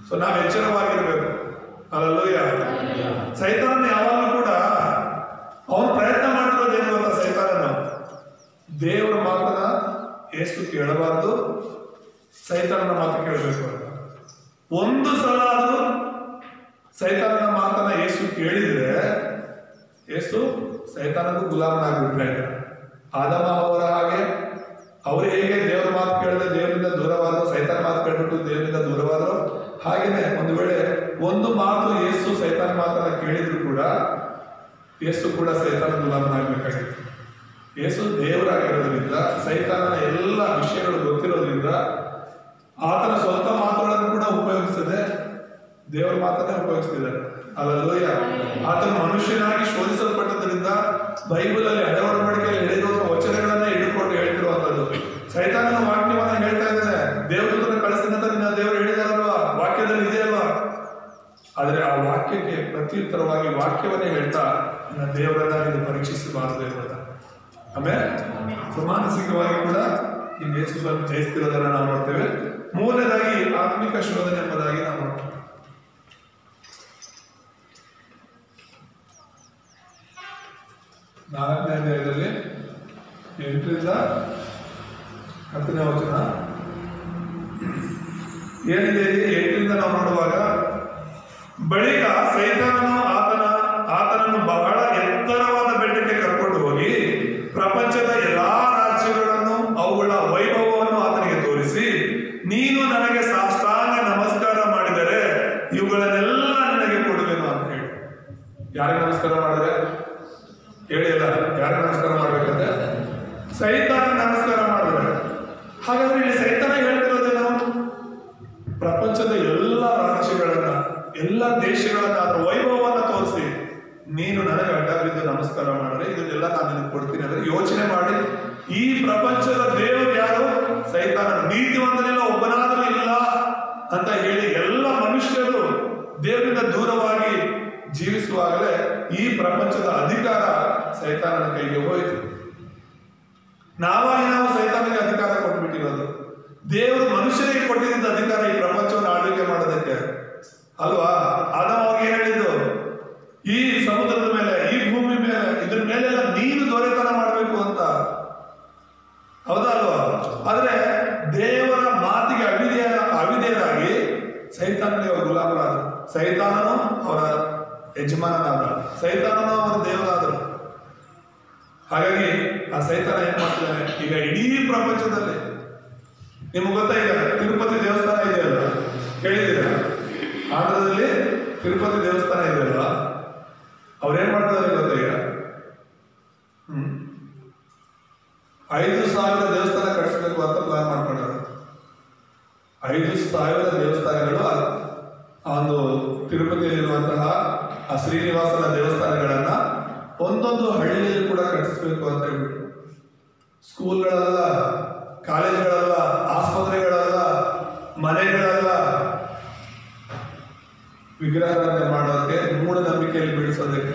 ಸೊ ನಾವ್ ಎಚ್ಚರವಾಗಿರ್ಬೇಕು. ಹಲ್ಲೆಲೂಯಾ. ಸೈತಾನನ ಯಾವಾಗಲೂ ಕೂಡ ಅವನು ಪ್ರಯತ್ನ ಮಾಡಿರೋದೇನು ಗೊತ್ತಾ? ಸೈತಾನನ ದೇವರ ಮಾತನ್ನ ಯೇಸು ಕೇಳಬಾರ್ದು, ಸೈತಾನನ ಮಾತು ಕೇಳಬೇಕು ಅಂತ. ಒಂದು ಸಲ ಆದ್ರೂ ಸೈತಾನನ ಮಾತನ್ನ ಯೇಸು ಕೇಳಿದ್ರೆ ಯೇಸು ಸೈತಾನಗೂ ಗುಲಾಮನಾಗ್ಬಿಟ್ರೆ, ಆದಮ ಅವರ ಹಾಗೆ ಅವ್ರು ಹೇಗೆ ದೇವರ ಮಾತು ಕೇಳಿದ್ರೆ ದೇವರಿಂದ ದೂರವಾದ್ರು, ಸೈತಾನ ಮಾತು ಕೇಳ್ಬಿಟ್ಟು ದೇವರಿಂದ ದೂರವಾದ್ರು, ಹಾಗೇನೆ ಒಂದು ವೇಳೆ ಒಂದು ಮಾತು ಯೇಸು ಸೈತಾನ ಮಾತನ್ನ ಕೇಳಿದ್ರು ಕೂಡ ಯೇಸು ಕೂಡ ಸೈತಾನ ಗುಲಾಮನಾಗ್ಬೇಕಾಗಿತ್ತು. ಯೇಸು ದೇವರಾಗಿರೋದ್ರಿಂದ ಸೈತಾನನ ಎಲ್ಲ ವಿಷಯಗಳು ಗೊತ್ತಿರೋದ್ರಿಂದ ಆತನ ಸ್ವಂತ ಮಾತುಗಳನ್ನು ಕೂಡ ಉಪಯೋಗಿಸದೆ ದೇವರ ಮಾತನ್ನೇ ಉಪಯೋಗಿಸ್ತಿದ್ದಾರೆ. ಹಲ್ಲೆಲೂಯಾ. ಆತನ ಮನುಷ್ಯನಾಗಿ ಶೋಧಿಸಲ್ಪಟ್ಟದ್ರಿಂದ ಬೈಬಲ್ ಅಲ್ಲಿ ಹಳೆ ಒಡಂಬಡಿಕೆಯಲ್ಲಿ ಹೇಳಿರುವ ವಚನಗಳನ್ನೇ ಹಿಡ್ಕೊಂಡು ಹೇಳ್ತಿರುವಂತದ್ದು. ಸೈತಾನನ ವಾಕ್ಯವನ್ನ ಹೇಳ್ತಾ ಇದ್ದಾನೆ, ದೇವದೂತನ ಕಳಿಸಿದಂತ ನಿನ್ನ ದೇವರು ಹೇಳಿದಾರಲ್ವಾ, ವಾಕ್ಯದಲ್ಲಿ ಇದೆ ಅಲ್ವಾ. ಆದ್ರೆ ಆ ವಾಕ್ಯಕ್ಕೆ ಪ್ರತ್ಯುತ್ತರವಾಗಿ ವಾಕ್ಯವನ್ನೇ ಹೇಳ್ತಾ ನನ್ನ ದೇವರನ್ನ ಇದು ಪರೀಕ್ಷಿಸಬಾರದು ಎಂಬುದ. ಆಮೇಲೆ ಮಾನಸಿಕವಾಗಿ ಕೂಡ ಈ ಯೇಸು ಸ್ವಾಮಿ ಜಯಿಸ್ತಿರೋದನ್ನ ನಾವು ನೋಡ್ತೇವೆ. ಮೂರನೇದಾಗಿ ಆತ್ಮಿಕ ಶೋಧನೆ ಎಂಬುದಾಗಿ ನಾವು ನೋಡ್ತೇವೆ. 4ನೇ ಅಧ್ಯಾಯದಲ್ಲಿ 8ರಿಂದ 10ನೇ ವಚನ ಏನಿದೆ? 8ರಿಂದ ನಾವು ನೋಡುವಾಗ, ಬಳಿಕ ಸೈತಾನನು ಆತನನ್ನು ಬಹಳ ಎತ್ತರವಾದ ಬೆಟ್ಟಕ್ಕೆ ಕರ್ಕೊಂಡು ಹೋಗಿ ಪ್ರಪಂಚದ ಎಲ್ಲಾ ರಾಜ್ಯಗಳನ್ನು ಅವುಗಳ ವೈಭವವನ್ನು ಆತನಿಗೆ ತೋರಿಸಿ, ನೀನು ನನಗೆ ಸಾಷ್ಟಾಂಗ ನಮಸ್ಕಾರ ಮಾಡಿದರೆ ಇವುಗಳನ್ನೆಲ್ಲ ನಿನಗೆ ಕೊಡುವೆನು ಅಂತ ಹೇಳಿ. ಯಾರಿಗೆ ನಮಸ್ಕಾರ ಮಾಡಿದ್ರೆ ಹೇಳಿ ಅಲ್ಲ, ಯಾರಿಗೆ ನಮಸ್ಕಾರ ಮಾಡ್ಬೇಕಂದ್ರೆ ಸೈತಾನ ನಮಸ್ಕಾರ ಮಾಡಿದ್ರೆ. ಹಾಗಾದ್ರೆ ಇಲ್ಲಿ ಸೈತಾನ ಹೇಳ್ತಿರೋದೇನು? ಪ್ರಪಂಚದ ಎಲ್ಲ ರಾಜ್ಯಗಳನ್ನ, ಎಲ್ಲ ದೇಶಗಳನ್ನ, ಅದರ ವೈಭವವನ್ನ ತೋರಿಸಿ ನೀನು ನನಗೆ ಅಡ್ಡ ಬಿದ್ದು ನಮಸ್ಕಾರ ಮಾಡಿದ್ರೆ ಇದನ್ನೆಲ್ಲ ನಾನು ನಿನಗೆ ಕೊಡ್ತೀನಿ ಅಂದ್ರೆ ಯೋಚನೆ ಮಾಡಿ. ಈ ಪ್ರಪಂಚದ ದೇವರು ಯಾರು? ಸೈತಾನ. ನೀತಿವಂತನಿಲ್ಲ ಒಬ್ಬನಾದರೂ ಇಲ್ಲ ಅಂತ ಹೇಳಿ ಎಲ್ಲ ಮನುಷ್ಯರು ದೇವರಿಂದ ದೂರವಾಗಿ ಜೀವಿಸುವಾಗಲೇ ಈ ಪ್ರಪಂಚದ ಅಧಿಕಾರ ಸೈತಾನನ ಕೈಗೆ ಹೋಯಿತು. ನಾವು ಸೈತಾನಿಗೆ ಅಧಿಕಾರ ಕೊಟ್ಬಿಟ್ಟಿರೋದು. ದೇವರು ಮನುಷ್ಯರಿಗೆ ಕೊಟ್ಟಿದ್ದ ಅಧಿಕಾರ ಈ ಪ್ರಪಂಚವನ್ನು ಆಳ್ವಿಕೆ ಮಾಡೋದಕ್ಕೆ ಅಲ್ವಾ. ಆದಮ ಅವಾಗ ಏನ್ ಹೇಳಿದ್ದು? ಈ ಸಮುದ್ರದ ಮೇಲೆ, ಈ ಭೂಮಿ ಮೇಲೆ, ಇದ್ರ ಮೇಲೆಲ್ಲ ನೀನು ದೊರೆತನ ಮಾಡಬೇಕು ಅಂತ, ಹೌದಾ ಅಲ್ವಾ? ಆದ್ರೆ ದೇವರ ಮಾತಿಗೆ ಅವಿಧೇಯರಾಗಿ ಸೈತಾನನಿಗೆ ಅವರು ಗುಲಾಮರಾದರು. ಸೈತಾನನು ಅವರ ಯಜಮಾನನಾದ, ಸೈತಾನನು ಅವರ ದೇವರಾದರು. ಹಾಗಾಗಿ ಆ ಸೈತಾನ ಏನ್ ಮಾಡ್ತಿದ್ದಾನೆ ಈಗ ಇಡೀ ಪ್ರಪಂಚದಲ್ಲಿ? ನಿಮ್ಗೆ ಗೊತ್ತಾ, ಈಗ ತಿರುಪತಿ ದೇವಸ್ಥಾನ ಇದೆಯಲ್ಲ, ಕೇಳಿದ್ದೀರ? ಆಂಧ್ರದಲ್ಲಿ ತಿರುಪತಿ ದೇವಸ್ಥಾನ ಇದೆಯಲ್ಲ, ಅವ್ರೇನ್ ಮಾಡ್ತಿದ್ದಾರೆ ಗೊತ್ತಾ? ಈಗ 5,000 ದೇವಸ್ಥಾನ ಕಟ್ಟಿಸ್ಬೇಕು ಅಂತ ಪ್ಲಾನ್ ಮಾಡ್ಕೊಂಡಾರೆ. 5,000 ದೇವಸ್ಥಾನಗಳು ಆ ಒಂದು ತಿರುಪತಿಯಲ್ಲಿರುವಂತಹ ಆ ಶ್ರೀನಿವಾಸನ ದೇವಸ್ಥಾನಗಳನ್ನ ಒಂದೊಂದು ಹಳ್ಳಿಯಲ್ಲಿ ಕೂಡ ಕಟ್ಟಿಸ್ಬೇಕು ಅಂತ ಹೇಳ್ಬಿಟ್ಟು, ಸ್ಕೂಲ್ಗಳಲ್ಲ, ಕಾಲೇಜ್ಗಳಲ್ಲ, ಆಸ್ಪತ್ರೆಗಳಲ್ಲ, ಮನೆಗಳಲ್ಲ, ವಿಗ್ರಹಾರಾಧನೆ ಮಾಡೋದಕ್ಕೆ, ಮೂಢನಂಬಿಕೆಯಲ್ಲಿ ಬಿಡಿಸೋದಕ್ಕೆ.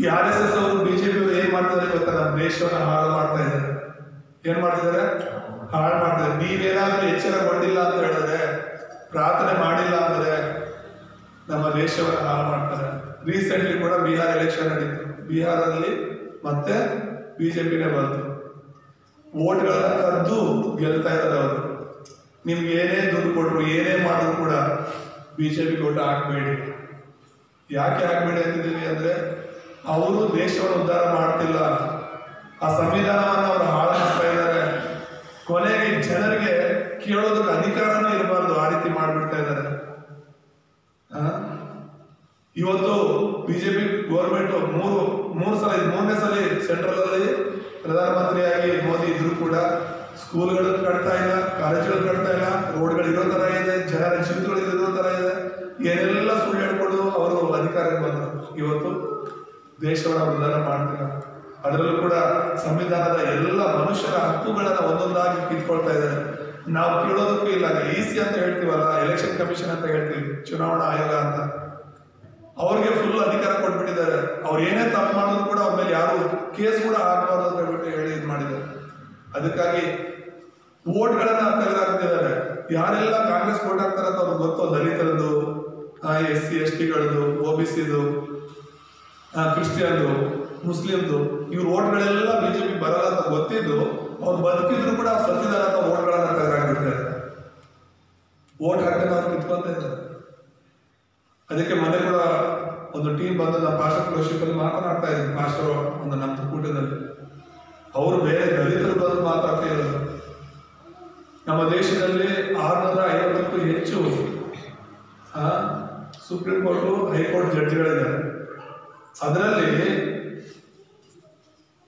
ಈ RSS ಅವರು, ಬಿಜೆಪಿ ಅವರು ಏನ್ ಮಾಡ್ತಾರೆ ಗೊತ್ತಾ? ನಮ್ಮ ದೇಶವನ್ನ ಹಾಳು ಮಾಡ್ತಾ ಇದ್ದಾರೆ. ಏನ್ ಮಾಡ್ತಿದ್ದಾರೆ? ಹಾಳು ಮಾಡ್ತಾರೆ. ನೀವೇನಾದ್ರೂ ಎಚ್ಚರಗೊಂಡಿಲ್ಲ ಅಂತ ಹೇಳಿದ್ರೆ, ಪ್ರಾರ್ಥನೆ ಮಾಡಿಲ್ಲ ಅಂದ್ರೆ ನಮ್ಮ ದೇಶವನ್ನ ಹಾಳು ಮಾಡ್ತಾರೆ. ರೀಸೆಂಟ್ಲಿ ಕೂಡ ಬಿಹಾರ್ ಎಲೆಕ್ಷನ್ ನಡೀತು. ಬಿಹಾರದಲ್ಲಿ ಮತ್ತೆ ಬಿಜೆಪಿನೇ ಬಂತು. ವೋಟ್ಗಳನ್ನ ಕದ್ದು ಗೆಲ್ತಾ ಇದ್ದಾರೆ ಅವರು. ನಿಮ್ಗೆ ಏನೇ ದುಡ್ಡು ಕೊಟ್ರು, ಏನೇ ಮಾಡಿದ್ರು ಕೂಡ ಬಿಜೆಪಿ ಓಟ್ ಹಾಕ್ಬೇಡಿ. ಯಾಕೆ ಹಾಕ್ಬೇಡಿ ಅಂತಿದ್ದೀವಿ ಅಂದ್ರೆ, ಅವರು ದೇಶವನ್ನು ಉದ್ಧಾರ ಮಾಡ್ತಿಲ್ಲ, ಆ ಸಂವಿಧಾನವನ್ನು ಅವರು ಹಾಳು ಮಾಡ್ತಾ ಇದ್ದಾರೆ. ಕೊನೆಗೆ ಜನರಿಗೆ ಕೇಳೋದಕ್ಕೆ ಅಧಿಕಾರನೂ ಇರಬಾರ್ದು, ಆ ರೀತಿ ಮಾಡ್ಬಿಡ್ತಾ ಇದ್ದಾರೆ. ಇವತ್ತು ಬಿಜೆಪಿ ಗೌರ್ಮೆಂಟ್ ಮೂರನೇ ಸಲ ಸೆಂಟ್ರಲ್ ಅಲ್ಲಿ ಪ್ರಧಾನಮಂತ್ರಿಯಾಗಿ ಮೋದಿ ಇದ್ರು ಕೂಡ ಸ್ಕೂಲ್ಗಳು ಕಟ್ತಾ ಇಲ್ಲ, ಕಾಲೇಜುಗಳು ಕಟ್ತಾ ಇಲ್ಲ, ರೋಡ್ಗಳು ಇರೋ ತರ ಇದೆ, ಜನರ ಜೀವಿತಗಳು ಇರೋ ತರ ಇದೆ. ಏನೆಲ್ಲ ಸುಳ್ಳು ಹೇಳ್ಕೊಂಡು ಅವರು ಅಧಿಕಾರಕ್ಕೆ ಬಂದರು. ಇವತ್ತು ದೇಶವನ್ನ ಉದ್ಧಾರ ಮಾಡ್ತಿಲ್ಲ. ಅದರಲ್ಲೂ ಕೂಡ ಸಂವಿಧಾನದ ಎಲ್ಲ ಮನುಷ್ಯರ ಹಕ್ಕುಗಳನ್ನ ಒಂದೊಂದಾಗಿ ಕಿತ್ಕೊಳ್ತಾ ಇದ್ದಾರೆ. ನಾವು ಕೇಳೋದಕ್ಕೂ ಇಲ್ಲ. EC ಅಂತ ಹೇಳ್ತೀವಲ್ಲ, ಎಲೆಕ್ಷನ್ ಕಮಿಷನ್ ಅಂತ ಹೇಳ್ತೀವಿ, ಚುನಾವಣಾ ಆಯೋಗ ಅಂತ. ಅವ್ರಿಗೆ ಫುಲ್ ಅಧಿಕಾರ ಕೊಟ್ಬಿಟ್ಟಿದ್ದಾರೆ. ಅವ್ರು ಏನೇ ತಪ್ಪು ಮಾಡಿದ್ರು ಕೂಡ ಅವ್ರ ಮೇಲೆ ಯಾರು ಕೇಸ್ ಕೂಡ ಹಾಕಬಾರ್ದು ಅಂತ ಹೇಳ್ಬಿಟ್ಟು ಹೇಳಿ ಇದು ಮಾಡಿದ್ದಾರೆ. ಅದಕ್ಕಾಗಿ ವೋಟ್ಗಳನ್ನ ತೆಗೆದಾಕ್ತಿದ್ದಾರೆ. ಯಾರೆಲ್ಲ ಕಾಂಗ್ರೆಸ್ ವೋಟ್ ಹಾಕ್ತಾರೆ ಅಂತ ಅವ್ರಿಗೆ ಗೊತ್ತು. ದಲಿತರದ್ದು, SC STಗಳದ್ದು, OBCದು, ಕ್ರಿಶ್ಚಿಯನ್ದು, ಮುಸ್ಲಿಮ್ದು, ಇವ್ರ ವೋಟ್ಗಳೆಲ್ಲ BJP ಬರಲ್ಲ ಅಂತ ಗೊತ್ತಿದ್ದು ಅವ್ರು ಬದುಕಿದ್ರು ಕೂಡ ಸತ್ತಿದಾರ ಅಂತ ವೋಟ್ಗಳನ್ನ ತೆಗೆದಾಕ್ಬಿಡ್ತಾರೆ. ವೋಟ್ ಹಾಕಿ ಅವ್ರು ಕಿತ್ಕೊಂತ ಇದ್ದಾರೆ. ಅದಕ್ಕೆ ಮನೆ ಕೂಡ ಒಂದು ಟೀಮ್ ಬಂದು ನಮ್ಮ ಪಾಸ್ಟರ್ ಫೆಲೋಶಿಪ್ ಅಲ್ಲಿ ಮಾತನಾಡ್ತಾ ಇದ್ರು. ಪಾಸ್ಟರ್ ಒಂದು ನಮ್ಮ ಕೂಟದಲ್ಲಿ ಅವರು ಬೇರೆ ದಲಿತರು ಬಂದು ಮಾತಾಡ್ತಾ ಇರೋದು. ನಮ್ಮ ದೇಶದಲ್ಲಿ 650ಕ್ಕೂ ಹೆಚ್ಚು ಸುಪ್ರೀಂ ಕೋರ್ಟು, ಹೈಕೋರ್ಟ್ ಜಡ್ಜಿಗಳಿದ್ದಾರೆ. ಅದರಲ್ಲಿ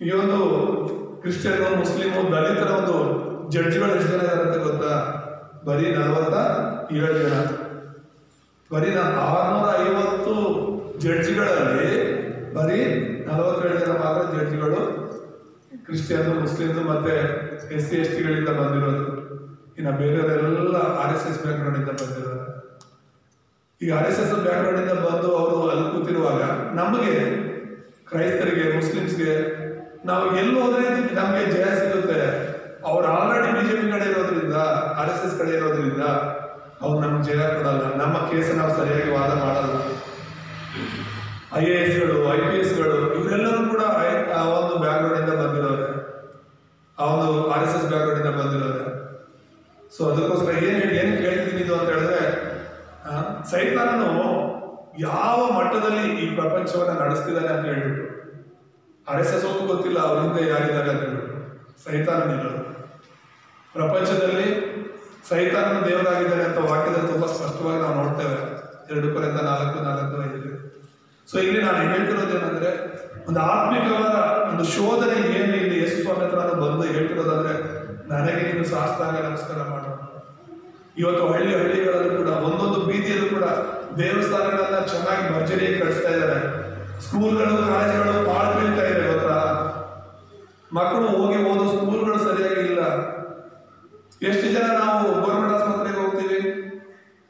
ಈ ಒಂದು ಕ್ರಿಶ್ಚಿಯನ್, ಮುಸ್ಲಿಮು, ದಲಿತರ ಒಂದು ಜಡ್ಜಿಗಳು ಎಷ್ಟು ಜನ ಇದ್ದಾರೆ ಅಂತ ಗೊತ್ತಾ? ಬರೀ 47 ಜನ. ಬರೀ 650 ಜಡ್ಜಿಗಳಲ್ಲಿ ಬರೀ 47 ಜನ ಮಾತ್ರ ಜಡ್ಜಿಗಳು ಕ್ರಿಶ್ಚಿಯನ್, ಮುಸ್ಲಿಮ್ದು ಮತ್ತೆ SC STಗಳಿಂದ ಬಂದಿರೋದು. ಇನ್ನು ಬೇರೆಯವರೆಲ್ಲ RSS ಬ್ಯಾಕ್ಗ್ರೌಂಡ್ ಇಂದ ಬಂದಿರೋದು. ಈಗ RSS ಬ್ಯಾಕ್ಗ್ರೌಂಡ್ ಇಂದ ಬಂದು ಅವರು ಅಲ್ಲಿ ಕೂತಿರುವಾಗ ನಮಗೆ ಕ್ರೈಸ್ತರಿಗೆ, ಮುಸ್ಲಿಮ್ಸ್ಗೆ ನಾವು ಎಲ್ಲಿ ಹೋದ್ರೆ ನಮಗೆ ಜಯ ಸಿಗುತ್ತೆ. ಅವ್ರು ಆಲ್ರೆಡಿ BJP ಕಡೆ ಇರೋದ್ರಿಂದ, RSS ಕಡೆ ಇರೋದ್ರಿಂದ ಅವ್ರು ನಮ್ಗೆ ಜಯ ಕೊಡಲ್ಲ. ನಮ್ಮ ಕೇಸ್ ನಾವು ಸರಿಯಾಗಿ ವಾದ ಮಾಡಲ್ಲ. IASಗಳು, IPSಗಳು ಇವರೆಲ್ಲರೂ ಕೂಡ ಆ ಒಂದು ಬ್ಯಾಕ್ಗ್ರೌಂಡ್ ಇಂದ ಬಂದಿರೋರೆ, ಆ ಒಂದು RSS ಬ್ಯಾಕ್ಗ್ರೌಂಡ್ ಇಂದ ಬಂದಿರೋರೆ. ಸೊ ಅದಕ್ಕೋಸ್ಕರ ಏನು ಕೇಳ್ತಿದ್ದೀನಿ ಇದು ಅಂತ ಹೇಳಿದ್ರೆ, ಸೈತಾನನು ಯಾವ ಮಟ್ಟದಲ್ಲಿ ಈ ಪ್ರಪಂಚವನ್ನ ನಡೆಸ್ತಿದ್ದಾನೆ ಅಂತ ಹೇಳ್ಬಿಟ್ಟು RSS ಹೋಗಿ ಗೊತ್ತಿಲ್ಲ ಅವ್ರ ಹಿಂದೆ ಯಾರಿದ್ದಾರೆ ಅಂತ ಹೇಳ್ಬಿಟ್ಟು ಸೈತಾನನಿರೋದು. ಪ್ರಪಂಚದಲ್ಲಿ ಸೈತಾನನು ದೇವರಾಗಿದ್ದಾನೆ ಅಂತ ವಾಕ್ಯದಲ್ಲಿ ತುಂಬಾ ಸ್ಪಷ್ಟವಾಗಿ ನಾವು ನೋಡ್ತೇವೆ. 2 ಕೊರಿಂಥ 4:4-5. ಸೊ ಇಲ್ಲಿ ನಾನು ಹೇಳ್ತಿರೋದು ಏನಂದ್ರೆ, ಒಂದು ಆತ್ಮಿಕವಾದ ಒಂದು ಶೋಧನೆ ಏನು ಇಲ್ಲಿ ಯೇಸು ಸ್ವಾಮಿ ಹತ್ರ ಬಂದು ಹೇಳ್ತಿರೋದಂದ್ರೆ, ನನಗೆ ನೀನು ಸಾಷ್ಟಾಂಗ ನಮಸ್ಕಾರ ಮಾಡು. ಇವತ್ತು ಹಳ್ಳಿಗಳಲ್ಲೂ ಕೂಡ ಒಂದೊಂದು ಬೀದಿಯಲ್ಲೂ ಕೂಡ ದೇವಸ್ಥಾನಗಳನ್ನ ಚೆನ್ನಾಗಿ ಭರ್ಜರಿಯಾಗಿ ಕಳಿಸ್ತಾ ಇದ್ದಾರೆ. ಸ್ಕೂಲ್ಗಳು, ಕಾಲೇಜುಗಳು ಪಾಳು ಬೀಳ್ತಾ ಇದೆ ಗೊತ್ತಾ? ಮಕ್ಕಳು ಹೋಗಿ ಓದೋ ಸ್ಕೂಲ್ಗಳು ಸರಿಯಾಗಿ ಇಲ್ಲ. ಎಷ್ಟು ಜನ ನಾವು ಗೌರ್ಮೆಂಟ್ ಆಸ್ಪತ್ರೆಗೆ ಹೋಗ್ತೀವಿ,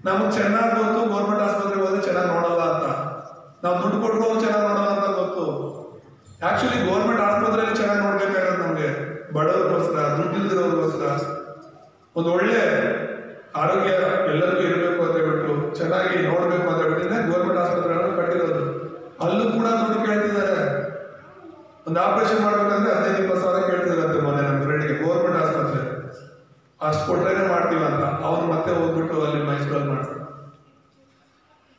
ನಮಗೆ ಚೆನ್ನಾಗಿ ಗೊತ್ತು ಗೌರ್ಮೆಂಟ್ ಆಸ್ಪತ್ರೆಗೆ ಹೋದ್ರೆ ಚೆನ್ನಾಗಿ ನೋಡಲ್ಲ ಅಂತ. ನಾವು ದುಡ್ಡು ಕೊಟ್ಟರು ಚೆನ್ನಾಗಿ ನೋಡಲ್ಲ ಅಂತ ಗೊತ್ತು. ಆಕ್ಚುಲಿ ಗೌರ್ಮೆಂಟ್ ಆಸ್ಪತ್ರೆಯಲ್ಲಿ ಚೆನ್ನಾಗಿ ನೋಡ್ಬೇಕಾಗಿರೋದು ನಮ್ಗೆ ಬಡವರಿಗೋಸ್ಕರ, ದುಡ್ಡಿಲ್ದಿರೋರಿಗೋಸ್ಕರ. ಒಂದು ಒಳ್ಳೆ ಆರೋಗ್ಯ ಎಲ್ಲರಿಗೂ ಇರಬೇಕು ಅಂತ ಹೇಳ್ಬಿಟ್ಟು, ಚೆನ್ನಾಗಿ ನೋಡ್ಬೇಕು ಅಂತ ಹೇಳ್ಬಿಟ್ಟು ಗೌರ್ಮೆಂಟ್ ಆಸ್ಪತ್ರೆಗಳನ್ನು ಕಟ್ಟಿರೋದು. ಅಲ್ಲೂ ಕೂಡ ದುಡ್ಡು ಕೇಳ್ತಿದ್ದಾರೆ. ಒಂದು ಆಪರೇಷನ್ ಮಾಡ್ಬೇಕಂದ್ರೆ 15-20 ಸಾವಿರ ಕೇಳ್ತಿದಾರಂತೆ. ಮೊನ್ನೆ ನಮ್ಮ ಫ್ರೆಂಡ್ಗೆ ಗೌರ್ಮೆಂಟ್ ಆಸ್ಪತ್ರೆ ಅಷ್ಟು ಕೊಟ್ರೇನೆ ಮಾಡ್ತೀವಿ ಅಂತ ಅವ್ನು ಮತ್ತೆ ಹೋಗ್ಬಿಟ್ಟು ಅಲ್ಲಿ ಮೈಸೂರಲ್ಲಿ ಮಾಡ್ತಾರೆ.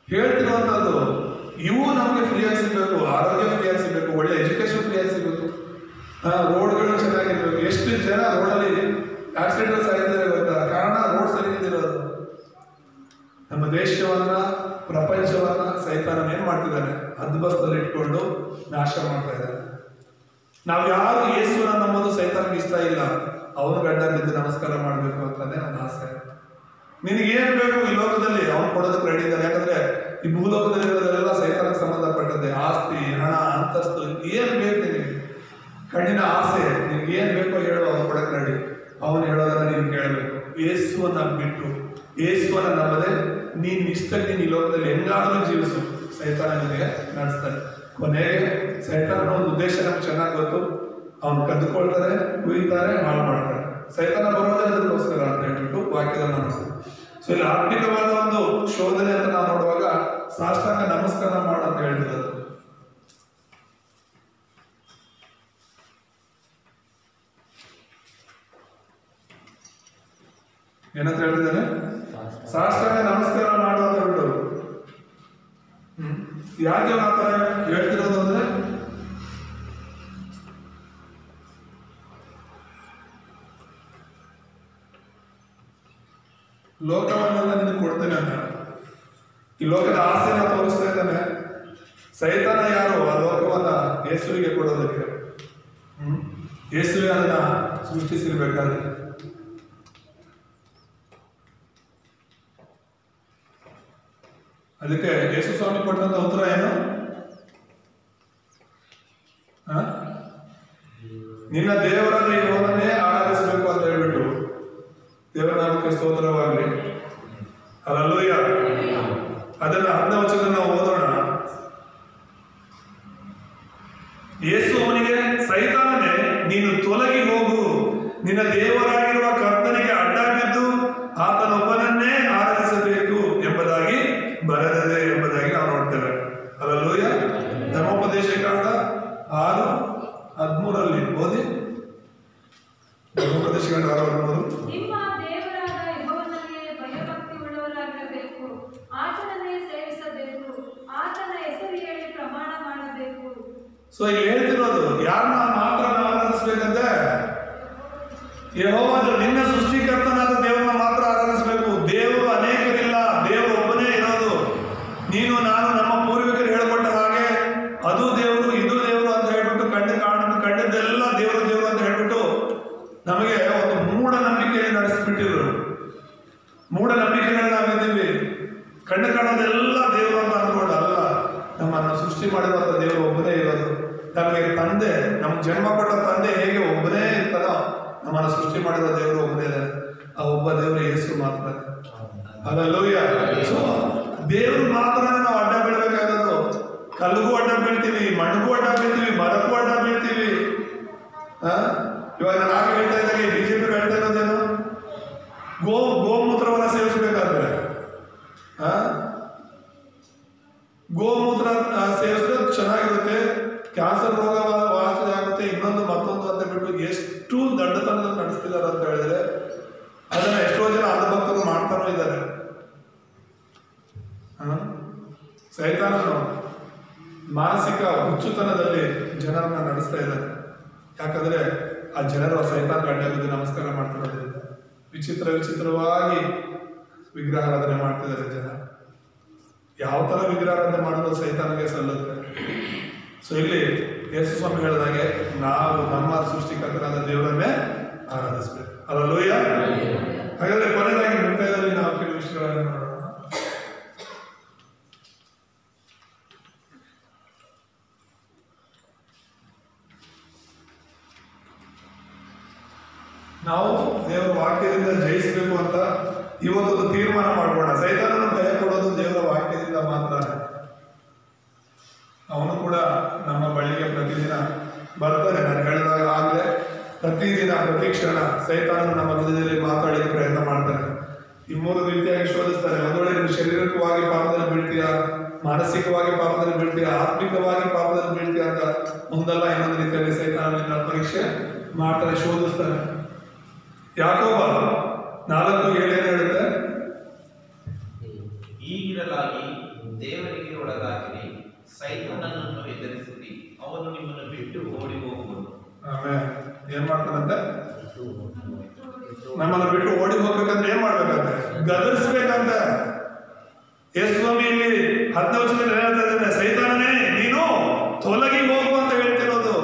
ಹೇಳ್ತಿರುವಂತದ್ದು ಇವು ನಮ್ಗೆ ಫ್ರೀಯಾಗಿ ಸಿಗ್ಬೇಕು, ಆರೋಗ್ಯ ಫ್ರೀಯಾಗಿ ಸಿಗ್ಬೇಕು, ಒಳ್ಳೆ ಎಜುಕೇಶನ್ ಫ್ರೀಯಾಗಿ ಸಿಗ್ಬೇಕು, ರೋಡ್ಗಳು ಚೆನ್ನಾಗಿರ್ಬೇಕು. ಎಷ್ಟು ಜನ ರೋಡಲ್ಲಿ ಆಕ್ಸಿಡೆಂಟ್ಸ್ ಆಗಿದ್ದಾರೆ ಗೊತ್ತಾ? ಕಾರಣ ರೋಡ್ ಸರಿ ಇರೋದು. ನಮ್ಮ ದೇಶವನ್ನ, ಪ್ರಪಂಚವನ್ನ ಸೈತಾನ ಏನ್ ಮಾಡ್ತಿದ್ದಾನೆ? ಹದ್ಬಸ್ತಲ್ಲಿ ಇಟ್ಕೊಂಡು ನಾಶ ಮಾಡ್ತಾ ಇದ್ದಾನೆ. ನಾವ್ ಯಾರು ಯೇಸುವನ್ನ ನಂಬೋದು ಸೈತಾನಿಗೆ ಇಷ್ಟ ಇಲ್ಲ. ಅವನು ಗಂಡ ಬಿದ್ದು ನಮಸ್ಕಾರ ಮಾಡ್ಬೇಕು ಅಂತಾನೆ ಅವನ ಆಸೆ. ನಿನಗೇನ್ ಬೇಕು ಈ ಲೋಕದಲ್ಲಿ ಅವನು ಕೊಡೋದಕ್ಕೆ ರೆಡಿ ಇದ್ದಾನೆ. ಯಾಕಂದ್ರೆ ಈ ಭೂಲೋಕದಲ್ಲಿ ಇರೋದೆಲ್ಲ ಸೈತಾನಕ್ಕೆ ಸಂಬಂಧಪಟ್ಟದ್ದೇ. ಆಸ್ತಿ, ಹಣ, ಅಂತಸ್ತು ಏನ್ ಬೇಕು ನಿನಗೆ? ಕಣ್ಣಿನ ಆಸೆ, ನಿನ್ಗೆ ಏನ್ ಬೇಕೋ ಹೇಳು, ಅವನು ಕೊಡಕ್ಕೆ ರೆಡಿ. ಅವನು ಹೇಳೋದನ್ನ ನೀನು ಕೇಳಬೇಕು. ಯೇಸುವನ್ನ ಬಿಟ್ಟು, ಯೇಸುವನ್ನ ನಂಬದೆ ನೀನ್ ಇಷ್ಟಕ್ಕೆ ನೀನು ಈ ಲೋಕದಲ್ಲಿ ಹೆಂಗಾದ್ರೂ ಜೀವಿಸು, ಸೈತಾನ ನಿನಗೆ ನಡೆಸ್ತಾನೆ. ಕೊನೆಗೆ ಸೈತಾನನ ಒಂದು ಉದ್ದೇಶ ನಮ್ಗೆ ಚೆನ್ನಾಗಿ ಗೊತ್ತು. ಅವನು ಕದ್ದುಕೊಳ್ತಾರೆ, ಕುಯ್ತಾರೆ, ಹಾಳು ಮಾಡ್ತಾರೆ. ಸೈತಾನ ಬರೋದೇ ಅದಕ್ಕೋಸ್ಕರ ಅಂತ ಹೇಳ್ಬಿಟ್ಟು ವಾಕ್ಯದಲ್ಲಿ ನಾವು. ಸೊ ಇಲ್ಲಿ ಆತ್ಮಿಕವಾದ ಒಂದು ಶೋಧನೆ ಅಂತ ನಾವು ನೋಡುವಾಗ ಸಾಷ್ಟಾಂಗ ನಮಸ್ಕಾರ ಮಾಡು ಅಂತ ಹೇಳ್ತಿರೋದು. ಏನಂತ ಹೇಳ್ತಿದ್ದಾನೆ? ಸಾಷ್ಟಾಂಗ ನಮಸ್ಕಾರ ಮಾಡು ಅಂತ ಹೇಳ್ಬಿಟ್ಟು. ಯಾಕೆ ಆ ತರ ಹೇಳ್ತಿರೋದು ಅಂದ್ರೆ, ಲೋಕವನ್ನೆಲ್ಲ ನಿನಗೆ ಕೊಡ್ತೇನೆ ಅಂತ ಈ ಲೋಕದ ಆಸೆನ ತೋರಿಸ್ತಾ ಇದ್ದಾನೆ. ಸೈತಾನ ಯಾರು? ಆ ಲೋಕವನ್ನ ಯೇಸುವಿಗೆ ಕೊಡೋದಕ್ಕೆ. ಯೇಸುವೆ ಅದನ್ನ ಸೃಷ್ಟಿಸಿರ್ಬೇಕಾದ್ರೆ. ಅದಕ್ಕೆ ಯೇಸು ಸ್ವಾಮಿ ಕೊಟ್ಟಂತ ಉತ್ತರ ಏನು? ನಿನ್ನ ದೇವರಾದ ಯೆಹೋವನನ್ನೇ ಆರಾಧಿಸಬೇಕು ಅಂತ ಹೇಳ್ಬಿಟ್ಟು. ದೇವರ ನಾಮಕ್ಕೆ ಸ್ತೋತ್ರವಾಗಲಿ. ಹಲ್ಲೆಲೂಯಾ. ಅದನ್ನ 10ನೇ ವಚನ ನಾವು ಓದೋಣ. ನೀನು ತೊಲಗಿ ಹೋಗು, ನಿನ್ನ ದೇವರಾಗಿರುವ ಕರ್ತನಿಗೆ ಅಡ್ಡ ಬಿದ್ದು ಆತನೊಬ್ಬನನ್ನೇ ಆರಾಧಿಸಬೇಕು ಎಂಬುದಾಗಿ ಬರೆದಿದೆ ಎಂಬುದಾಗಿ ನಾವು ನೋಡ್ತೇವೆ. ಹಲ್ಲೆಲೂಯಾ. ಧರ್ಮೋಪದೇಶ ಕಾಂಡ 6:13 ಓದಿ. ಧರ್ಮೋಪದೇಶ ಕಾಂಡ 6:13.
ನಿಮ್ಮ ದೇವರಾದ ಯೆಹೋವನಲ್ಲಿ ಭಯಭಕ್ತಿ ಉಳ್ಳವರಾಗಿರಬೇಕು, ಆತನನ್ನೇ ಸೇವಿಸಬೇಕು, ಆತನ ಹೆಸರು ಹೇಳಿ ಪ್ರಮಾಣ ಮಾಡಬೇಕು.
ಸೊ ಇಲ್ಲಿ ಹೇಳ್ತಿರೋದು ಯಾರನ್ನ ಮಾತ್ರ ಆರಾಧಿಸ್ಬೇಕಂತೆ? ಯೆಹೋವನು, ನಿನ್ನ ಸೃಷ್ಟಿಕರ್ತನಾದ ದೇವರನ್ನ ಮಾತ್ರ ಆರಾಧಿಸಬೇಕು. ದೇವರು ಅನೇಕರಿಲ್ಲ, ದೇವರು ಒಬ್ಬನೇ ಇರೋದು. ನೀನು ನಾನು ನಮ್ಮ ಪೂರ್ವಿಕರು ಹೇಳ್ಕೊಟ್ಟ ಹಾಗೆ ಅದು ದೇವರು ಇದು ದೇವರು ಅಂತ ಹೇಳ್ಬಿಟ್ಟು ಕಂಡದ್ದೆಲ್ಲ ದೇವರು ದೇವರು ಅಂತ ಹೇಳ್ಬಿಟ್ಟು ನಮಗೆ ಒಂದು ಮೂಢನಂಬಿಕೆಯಲ್ಲಿ ನಡೆಸಿಬಿಟ್ಟಿದ್ರು. ಮೂಢನಂಬಿಕೆಗಳನ್ನ ನಾವಿದ್ದೀವಿ. ಕಾಣೋದೆಲ್ಲ ದೇವರು ಅಂತ ಅನ್ಕೊಂಡು ಅಲ್ಲ, ನಮ್ಮನ್ನು ಸೃಷ್ಟಿ ಮಾಡಿರುವಂತ ದೇವರು ಒಬ್ಬನೇ ಇರೋದು. ನಮಗೆ ತಂದೆ, ನಮ್ಗೆ ಜನ್ಮ ಕೊಟ್ಟ ತಂದೆ ಹೇಗೆ ಒಬ್ಬನೇ ಇರ್ತಾನೋ ನಮ್ಮನ್ನು ಸೃಷ್ಟಿ ಮಾಡಿರೋ ದೇವರು ಒಬ್ಬನೇ ಇದ್ದಾನೆ. ಆ ಒಬ್ಬ ದೇವರು ಯೇಸು ಮಾತ್ರ. ಹಲ್ಲೆಲೂಯಾ. ಸೊ ದೇವರು ಮಾತ್ರ ನಾವು ಅಡ್ಡ ಬೀಳ್ಬೇಕಾಗೋದು. ಕಲ್ಲಿಗೂ ಅಡ್ಡ ಬೀಳ್ತೀವಿ, ಮಣ್ಣಿಗೂ ಅಡ್ಡ ಬೀಳ್ತೀವಿ, ಮರಕ್ಕೂ ಅಡ್ಡ ಬೀಳ್ತೀವಿ. ಇವಾಗ ನಾನು ಆಗ ಹೇಳ್ತಾ ಇದ್ದಾಗ ಬಿಜೆಪಿ ಹೇಳ್ತಾ ಇರೋದೇನು, ಗೋಮೂತ್ರವನ್ನ ಸೇವಿಸಬೇಕಾದ್ರೆ ಗೋಮೂತ್ರ ಸೇವಿಸಿದ್ರೆ ಚೆನ್ನಾಗಿರುತ್ತೆ, ಕ್ಯಾನ್ಸರ್ ರೋಗ ವಾಸಿ ಆಗುತ್ತೆ, ಇನ್ನೊಂದು ಮತ್ತೊಂದು ಅಂತ ಬಿಟ್ಟು ಎಷ್ಟು ದಂಡತನದಲ್ಲಿ ನಡೆಸ್ತಿದ್ದಾರೆ ಅಂತ ಹೇಳಿದ್ರೆ ಅದನ್ನ ಎಷ್ಟೋ ಜನ ಅಂಧಭಕ್ತರು ಮಾಡ್ತಾನೂ ಇದ್ದಾರೆ. ಸೈತಾನನು ಮಾನಸಿಕ ಹುಚ್ಚುತನದಲ್ಲಿ ಜನರನ್ನ ನಡೆಸ್ತಾ ಇದ್ದಾರೆ. ಯಾಕಂದ್ರೆ ಆ ಜನರು ಆ ಸೈತಾನ ಗಂಟೆ ನಮಸ್ಕಾರ ಮಾಡ್ತಿರೋದ್ರಿಂದ ವಿಚಿತ್ರವಾಗಿ ವಿಗ್ರಹಾರಾಧನೆ ಮಾಡ್ತಿದ್ದಾರೆ ಜನ. ಯಾವ ತರ ವಿಗ್ರಹಾರಾಧನೆ ಮಾಡೋದು ಸೈತಾನಿಗೆ ಸಲ್ಲುತ್ತೆ. ಸೊ ಇಲ್ಲಿ ಯೇಸು ಸ್ವಾಮಿ ಹೇಳಿದಾಗೆ ನಾವು ನಮ್ಮ ಸೃಷ್ಟಿಕರ್ತನಾದ ದೇವರನ್ನೇ ಆರಾಧಿಸ್ಬೇಕು. ಹಲ್ಲೆಲೂಯಾ. ಹಾಗಾದ್ರೆ ಕೊನೆಯದಾಗಿ ಮುಕ್ತಾಯದಲ್ಲಿ ನಾವು ಕೆಲವು ವಿಷಯಗಳನ್ನು ನೋಡೋಣ. ನಾವು ದೇವರ ವಾಕ್ಯದಿಂದ ಜಯಿಸಬೇಕು ಅಂತ ಇವತ್ತೊಂದು ತೀರ್ಮಾನ ಮಾಡೋಣ. ಸೈತಾನನ ಭಯ ಕೊಡೋದು ದೇವರ ವಾಕ್ಯದಿಂದ ಮಾತ್ರ. ಅವನು ಕೂಡ ನಮ್ಮ ಬಳಿಗೆ ಪ್ರತಿದಿನ ಬರ್ತಾನೆ. ನಾನು ಹೇಳಿದಾಗ ಆಗಲೇ ಪ್ರತಿದಿನ ಪ್ರತಿ ಕ್ಷಣ ಸೈತಾನನು ನಮ್ಮ ಹೃದಯದಲ್ಲಿ ಮಾತಾಡಿ ಪ್ರಯತ್ನ ಮಾಡ್ತಾನೆ. ಈ 3 ರೀತಿಯಾಗಿ ಶೋಧಿಸ್ತಾನೆ. ಒಂದು ವೇಳೆ ನೀನು ಶಾರೀರಿಕವಾಗಿ ಪಾಪದಲ್ಲಿ ಬೀಳ್ತೀಯಾ, ಮಾನಸಿಕವಾಗಿ ಪಾಪದಲ್ಲಿ ಬೀಳ್ತೀಯಾ, ಆತ್ಮಿಕವಾಗಿ ಪಾಪದಲ್ಲಿ ಬೀಳ್ತೀಯಾ ಅಂತ ಒಂದಲ್ಲ ಇನ್ನೊಂದು ರೀತಿಯಲ್ಲಿ ಸೈತಾನನ ಪರೀಕ್ಷೆ ಮಾಡ್ತಾನೆ, ಶೋಧಿಸ್ತಾನೆ. ಯಾಕೋಬ 4:7 ಹೇಳುತ್ತೆ,
ಈಗಿರಲಾಗಿ ದೇವರಿಗೆ ಒಳಗಾಗಿರಿ, ಸೈತಾನನನ್ನು ಎದುರಿಸಿರಿ, ಅವನು ನಿಮ್ಮನ್ನು ಬಿಟ್ಟು ಓಡಿ ಹೋಗುವುದು.
ಆಮೇಲೆ ಏನ್ ಮಾಡ್ತಾನಂತೆ? ನಮ್ಮನ್ನು ಬಿಟ್ಟು ಓಡಿ ಹೋಗ್ಬೇಕಂದ್ರೆ ಏನ್ ಮಾಡ್ಬೇಕಂತೆ? ಗದರಿಸ್ಬೇಕಂತ. ಯೇಸು ಸ್ವಾಮಿ ಇಲ್ಲಿ 10ನೇ ವಚನದಲ್ಲಿ ಹೇಳ್ತಾ ಇದ್ದಾನೆ, ಸೈತಾನನೇ ನೀನು ತೊಲಗಿ ಹೋಗು ಅಂತ ಹೇಳ್ತಿರೋದು.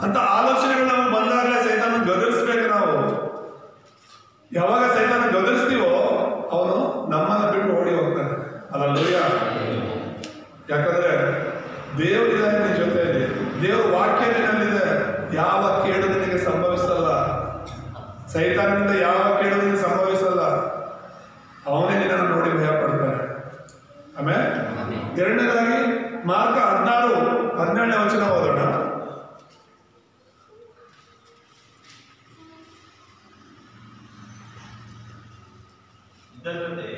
ಅಂತ ಆಲೋಚನೆಗಳು ನಮ್ಗೆ ಬಂದಾಗಲೇ ಸೈತಾನ ಗದರಿಸ್ಬೇಕು. ನಾವು ಯಾವಾಗ ಸೈತಾನ ಗದರಿಸ್ತೀವೋ ಅವನು ನಮ್ಮನ್ನ ಬಿಟ್ಟು ಓಡಿ ಹೋಗ್ತಾನೆ. ಹಲ್ಲೆಲೂಯಾ. ಯಾಕಂದ್ರೆ ದೇವರಿದ್ದಾನೆ ನಿನ್ನ ಜೊತೆಯಲ್ಲಿ, ದೇವರ ವಾಕ್ಯ ನಿನ್ನಲ್ಲಿದೆ. ಯಾವ ಕೇಡು ನಿನಗೆ ಸಂಭವಿಸಲ್ಲ, ಸೈತಾನದಿಂದ ಯಾವ ಕೇಡು ನಿನಗೆ ಸಂಭವಿಸಲ್ಲ. ಅವನೇ ನಿನ್ನನ್ನು ನೋಡಿ ಭಯ ಪಡ್ತಾನೆ. ಆಮೇಲೆ ಎರಡನೇದಾಗಿ ಮಾರ್ಕ 16:17 ವಚನ ಓದೋಣ.
ಇದಲ್ಲದೆ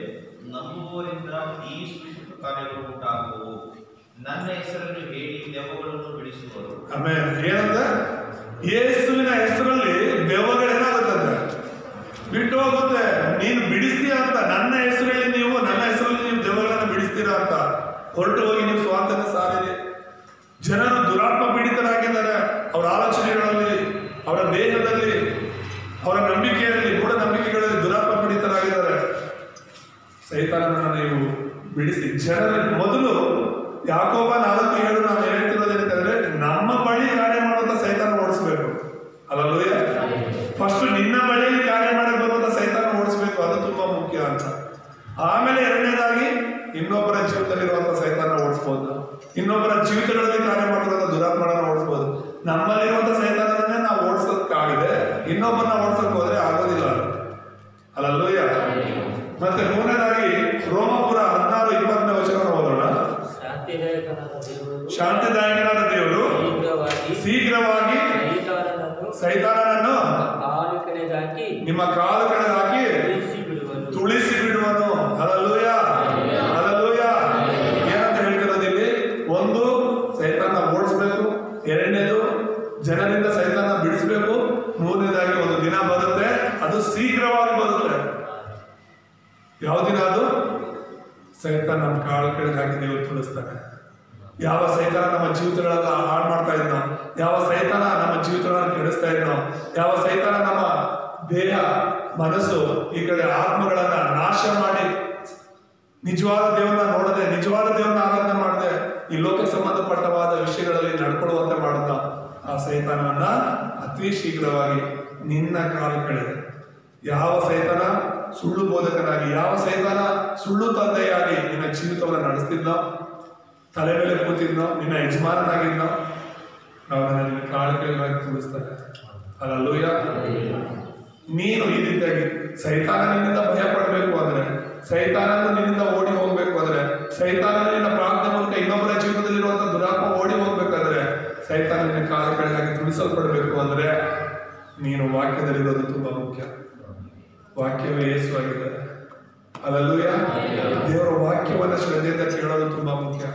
ನಂಬುವವರಿಂದ ಈ ಸೂಚಕ ಕಾರ್ಯಗಳು ಉಂಟಾಗುವು, ನನ್ನ ಹೆಸರನ್ನು ಹೇಳಿ ದೆವ್ವಗಳನ್ನು ಬಿಡಿಸುವರು.
ಆಮೇಲೆ ಏನಂತ? ಯೇಸುವಿನ ಹೆಸರಲ್ಲಿ ದೆವ್ವಗಳೇನಾಗುತ್ತಂತೆ? ಬಿಟ್ಟು ಹೋಗುತ್ತೆ. ನೀನು ಬಿಡಿಸ್ತೀಯ ಅಂತ, ನನ್ನ ಹೆಸರಲ್ಲಿ ನೀವು ದೆವ್ವಗಳನ್ನು ಬಿಡಿಸ್ತೀರಾ ಅಂತ ಹೊರಟು ಹೋಗಿ ನೀವು ಸ್ವಾತಂತ್ರ್ಯ ಸಾರಿದೆ. ಜನರು ದುರಾತ್ಮ ಪೀಡಿತರಾಗಿದ್ದಾರೆ. ಅವರ ಆಲೋಚನೆಗಳಲ್ಲಿ, ಅವರ ದೇಹದಲ್ಲಿ, ಅವರ ನಂಬಿಕೆಯಲ್ಲಿ, ಮೂಢನಂಬಿಕೆಗಳಲ್ಲಿ ದುರಾತ್ಮ ಪೀಡಿತರಾಗಿದ್ದಾರೆ. ಸೈತಾನನನ್ನು ನೀವು ಬಿಡಿಸಿ. ಜನರಲ್ಲಿ ಮೊದಲು ಯಾಕೋಬ 4:7 ನಾವು ಹೇಳ್ತಿರೋದೇನಂತಂದ್ರೆ ನಮ್ಮ ಬಳಿ ಕಾರ್ಯ ಮಾಡುವಂತ ಸೈತಾನ ಓಡಿಸ್ಬೇಕು. ಹಲ್ಲೆಲೂಯಾ. ಫಸ್ಟ್ ನಿನ್ನ ಬಳಿಯಲ್ಲಿ ಕಾರ್ಯ ಮಾಡಕ್ಕೆ ಬರುವಂತ ಸೈತಾನ ಓಡಿಸ್ಬೇಕು, ಅದು ತುಂಬಾ ಮುಖ್ಯ ಅಂತ. ಆಮೇಲೆ ಎರಡನೇದಾಗಿ ಇನ್ನೊಬ್ಬರ ಜೀವಿತದಲ್ಲಿರುವಂತ ಸೈತಾನ ಓಡಿಸ್ಬೋದು, ಇನ್ನೊಬ್ಬರ ಜೀವಿತಗಳಲ್ಲಿ ಕಾರ್ಯ ಮಾಡಿರುವಂತ ದುರಾತ್ಮನ ಓಡಿಸ್ಬೋದು. ನಮ್ಮಲ್ಲಿರುವಂತ ಸೈತಾನನ್ನೇ ನಾವು ಓಡಿಸೋದಕ್ಕಾಗಿದೆ, ಇನ್ನೊಬ್ಬರನ್ನ ಓಡಿಸೋಕೆ ಹೋದ್ರೆ ಆಗೋದಿಲ್ಲ. ಹಲ್ಲೆಲೂಯಾ. ಮತ್ತೆ ಮೂರನೇದಾಗಿ ರೋಮಾಪುರ 16:20 ವಚನ ಓದೋಣ. ಶಾಂತಿದಾಯಕನಾದ ದೇವರು ಶೀಘ್ರವಾಗಿ ಸೈತಾನನನ್ನು
ಕಾಲು ಕೆಳಗಾಕಿ
ನಿಮ್ಮ ಕಾಲು ಕೆಳಗೆ ಹಾಕಿ ತುಳಿಸಿ ಬಿಡುವನು. Hallelujah, hallelujah. ಏನಂತ ಹೇಳ್ತಿರೋದು ಇಲ್ಲಿ? ಒಂದು, ಸೈತಾನ ಓಡಿಸ್ಬೇಕು. ಎರಡನೇದು, ಜನರಿಂದ ಸೈತಾನ ಬಿಡಿಸ್ಬೇಕು. ಮೂರನೇದಾಗಿ ಒಂದು ದಿನ ಬರುತ್ತೆ, ಅದು ಶೀಘ್ರವಾಗಿ ಬರುತ್ತೆ. ಯಾವ ದಿನ ಅದು? ಸೈತಾನ ನಮ್ಮ ಕಾಲು ಕೆಳಗೆ ಹಾಕಿ ದೇವರು ತುಳಿಸ್ತಾನೆ. ಯಾವ ಸೈತಾನ ನಮ್ಮ ಜೀವಿತಗಳೆಲ್ಲ ಹಾಳು ಮಾಡ್ತಾ ಇದ್ನೋ, ಯಾವ ಸೈತಾನ ನಮ್ಮ ಜೀವಿತಗಳನ್ನು ಕೆಡಿಸ್ತಾ ಇದ್ನೋ, ಯಾವ ಸೈತಾನ ನಮ್ಮ ದೇಹ, ಮನಸ್ಸು, ಈ ಕಡೆ ಆತ್ಮಗಳನ್ನ ನಾಶ ಮಾಡಿ ನಿಜವಾದ ದೇವರನ್ನ ನೋಡದೆ, ನಿಜವಾದ ದೇವರನ್ನ ಆರಾಧನೆ ಮಾಡದೆ, ಈ ಲೋಕ ಸಂಬಂಧಪಟ್ಟವಾದ ವಿಷಯಗಳಲ್ಲಿ ನಡ್ಕೊಳ್ಳುವಂತೆ ಮಾಡುತ್ತ ಆ ಸೈತಾನವನ್ನ ಅತಿ ಶೀಘ್ರವಾಗಿ ನಿನ್ನ ಕಾಲು ಕೆಳಗೆ, ಯಾವ ಸೈತಾನ ಸುಳ್ಳು ಬೋಧಕನಾಗಿ, ಯಾವ ಸೈತಾನ ಸುಳ್ಳು ತಂದೆಯಾಗಿ ನಿನ್ನ ಜೀವಿತವನ್ನು ನಡೆಸ್ತಿದ್ನೋ, ತಲೆ ಮೇಲೆ ಕೂತಿದ್ನೋ, ನಿನ್ನ ಯಜಮಾನನಾಗಿದ್ನೋ, ಅವನ ನಿನ್ನ ಕಾಲು ಕೆಳಗಾಗಿ ತುಳಿಸ್ತಾರೆ. ಹಲ್ಲೆಲೂಯಾ. ನೀನು ಈ ರೀತಿಯಾಗಿ ಸೈತಾನ ನಿನ್ನಿಂದ ಭಯ ಪಡಬೇಕು ಅಂದ್ರೆ, ಸೈತಾನನು ನಿನ್ನಿಂದ ಓಡಿ ಹೋಗ್ಬೇಕು ಅಂದ್ರೆ, ಸೈತಾನ ನಿನ್ನ ಪ್ರಾರ್ಥನೆ ಮೂಲಕ ಇನ್ನೊಬ್ಬರ ಜೀವಿತದಲ್ಲಿರುವಂತಹ ದುರಾತ್ಮ ಓಡಿ ಹೋಗ್ಬೇಕಾದ್ರೆ, ಸೈತಾನ ನಿನ್ನ ಕಾಲ ಕೆಳಗಾಗಿ ತುಳಿಸಲ್ಪಡಬೇಕು ಅಂದ್ರೆ ನೀನು ವಾಕ್ಯದಲ್ಲಿರೋದು ತುಂಬಾ ಮುಖ್ಯ. ವಾಕ್ಯವೇ ಯೇಸು ಆಗಿದ್ದಾರೆ. ಹಲ್ಲೆಲೂಯಾ. ದೇವರ ವಾಕ್ಯವನ್ನ ಶ್ರದ್ಧೆಯಿಂದ ಕೇಳೋದು ತುಂಬಾ ಮುಖ್ಯ.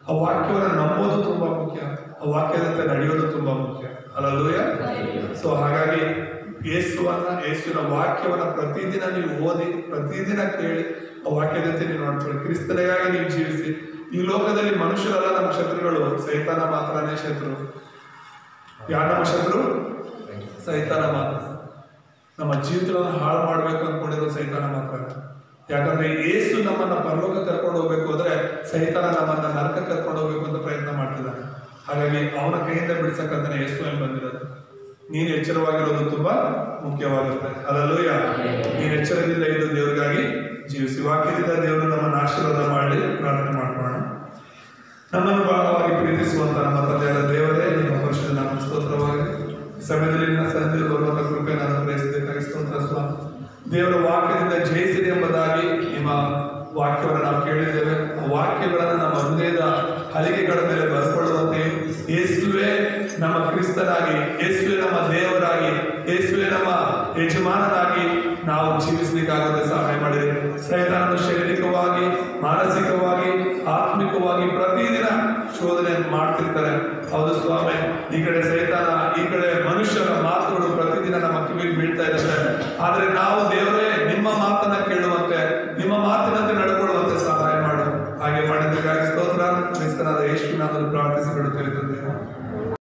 ಆ ವಾಕ್ಯವನ್ನು ನಂಬೋದು ತುಂಬಾ ಮುಖ್ಯ. ಆ ವಾಕ್ಯದಂತೆ ನಡೆಯೋದು ತುಂಬಾ ಮುಖ್ಯ. ಹಲ್ಲೆಲೂಯಾ. ಸೊ ಹಾಗಾಗಿ ಯೇಸುವಿನ ವಾಕ್ಯವನ್ನ ಪ್ರತಿದಿನ ನೀವು ಓದಿ, ಪ್ರತಿದಿನ ಕೇಳಿ, ಆ ವಾಕ್ಯದಂತೆ ನೀವು ನೋಡ್ಕೊಳ್ಳಿ. ಕ್ರಿಸ್ತನಿಗಾಗಿ ನೀವು ಜೀವಿಸಿ. ಈ ಲೋಕದಲ್ಲಿ ಮನುಷ್ಯರೆಲ್ಲ ನಮ್ಮ ಶತ್ರುಗಳು, ಸೈತಾನ ಮಾತ್ರನೇ ಶತ್ರು. ಯಾರು ನಮ್ಮ ಶತ್ರು? ಸೈತಾನ ಮಾತ್ರ. ನಮ್ಮ ಜೀವಿತವನ್ನು ಹಾಳು ಮಾಡಬೇಕು ಅನ್ಕೊಂಡಿರೋ ಸೈತಾನ ಮಾತ್ರ. ಯಾಕಂದ್ರೆ ಯೇಸು ನಮ್ಮನ್ನ ಪರಲೋಕ ಕರ್ಕೊಂಡು ಹೋಗ್ಬೇಕು ಅಂದ್ರೆ ಸೈತಾನ ನಮ್ಮನ್ನ ನರಕ ಕರ್ಕೊಂಡು ಹೋಗ್ಬೇಕು ಅಂತ ಪ್ರಯತ್ನ ಮಾಡ್ತಿದ್ದಾನೆ. ಹಾಗಾಗಿ ಅವನ ಕೈಯಿಂದ ಬಿಡಿಸಕ್ಕಂತಾನೆ ಯೇಸು ಬಂದಿರೋದು. ನೀನು ಎಚ್ಚರವಾಗಿರೋದು ತುಂಬಾ ಮುಖ್ಯವಾಗುತ್ತೆ. ಹಲ್ಲೆಲೂಯಾ. ನೀನು ಎಚ್ಚರದಿಂದ ಇದ್ದು ದೇವರಿಗಾಗಿ ಜೀವಿಸಿ. ವಾಕ್ಯದಿಂದ ದೇವರು ನಮ್ಮನ್ನು ಆಶೀರ್ವಾದ ಮಾಡಿ ಪ್ರಾರ್ಥನೆ ಮಾಡ್ಕೊಳ್ಳೋಣ. ನಮ್ಮನ್ನು ಬಹಳವಾಗಿ ಪ್ರೀತಿಸುವಂತ ನಮ್ಮ ತಂದೆಯಾದ ದೇವರೇ, ನಿಮ್ಮ ಪರಿಶುದ್ಧ ನಾಮ ಸ್ತೋತ್ರವಾಗಿ ಈ ಸಮಯದಲ್ಲಿ ನಿನ್ನ ಸನ್ನಿಧಿಗೆ ಬರುವಂತ ಕೃಪೆ ನಾನು ಗ್ರಹಿಸಬೇಕಾಗಿ ಸ್ತೋತ್ರ ಸ್ವಾಮಿ. ದೇವರ ವಾಕ್ಯದಿಂದ ಜಯಿಸಿದೆ ಎಂಬುದಾಗಿ ನಿಮ್ಮ ವಾಕ್ಯವನ್ನು ನಾವು ಕೇಳಿದ್ದೇವೆ. ಆ ವಾಕ್ಯಗಳನ್ನು ನಮ್ಮ ಹೃದಯದ ಹಲಿಗೆಗಳ ಮೇಲೆ ಬರ್ಕೊಳ್ಳುವಂತೆ, ಯೇಸುವೇ ನಮ್ಮ ಕ್ರಿಸ್ತನಾಗಿ, ಯೇಸುವೇ ನಮ್ಮ ದೇವರಾಗಿ, ಯೇಸುವೇ ನಮ್ಮ ಯಜಮಾನನಾಗಿ ನಾವು ಜೀವಿಸಲಿಕ್ಕಾಗದೆ ಸಹಾಯ ಮಾಡಿದೆ. ಸೈತಾನನು ಶಾರೀರಿಕವಾಗಿ, ಮಾನಸಿಕವಾಗಿ, ಆತ್ಮಿಕವಾಗಿ ಪ್ರತಿದಿನ ಶೋಧನೆ ಮಾಡ್ತಿರ್ತಾರೆ. ಹೌದು ಸ್ವಾಮಿ, ಈ ಕಡೆ ಸೈತಾನ, ಈ ಕಡೆ ಮನುಷ್ಯರ ಮಾತುಗಳು ಪ್ರತಿದಿನ ನಮ್ಮ ಕಿವಿಗೆ ಬೀಳ್ತಾ ಇದ್ದಾರೆ. ಆದ್ರೆ ನಾವು ದೇವರೇ ನಿಮ್ಮ ಮಾತನ್ನ ಕೇಳುವಂತೆ, ನಿಮ್ಮ ಮಾತಿನಂತೆ ನಡ್ಕೊಳ್ಳುವಂತೆ ಸಹಾಯ ಮಾಡು. ಹಾಗೆ ಮಾಡಿದ್ದಕ್ಕಾಗಿ ಸ್ತೋತ್ರ. ಕ್ರಿಸ್ತನಾದ ಯೇಸುವಿನ ನಾಮದಲ್ಲಿ ಪ್ರಾರ್ಥಿಸಿ ಬಿಡುತ್ತೇವೆ.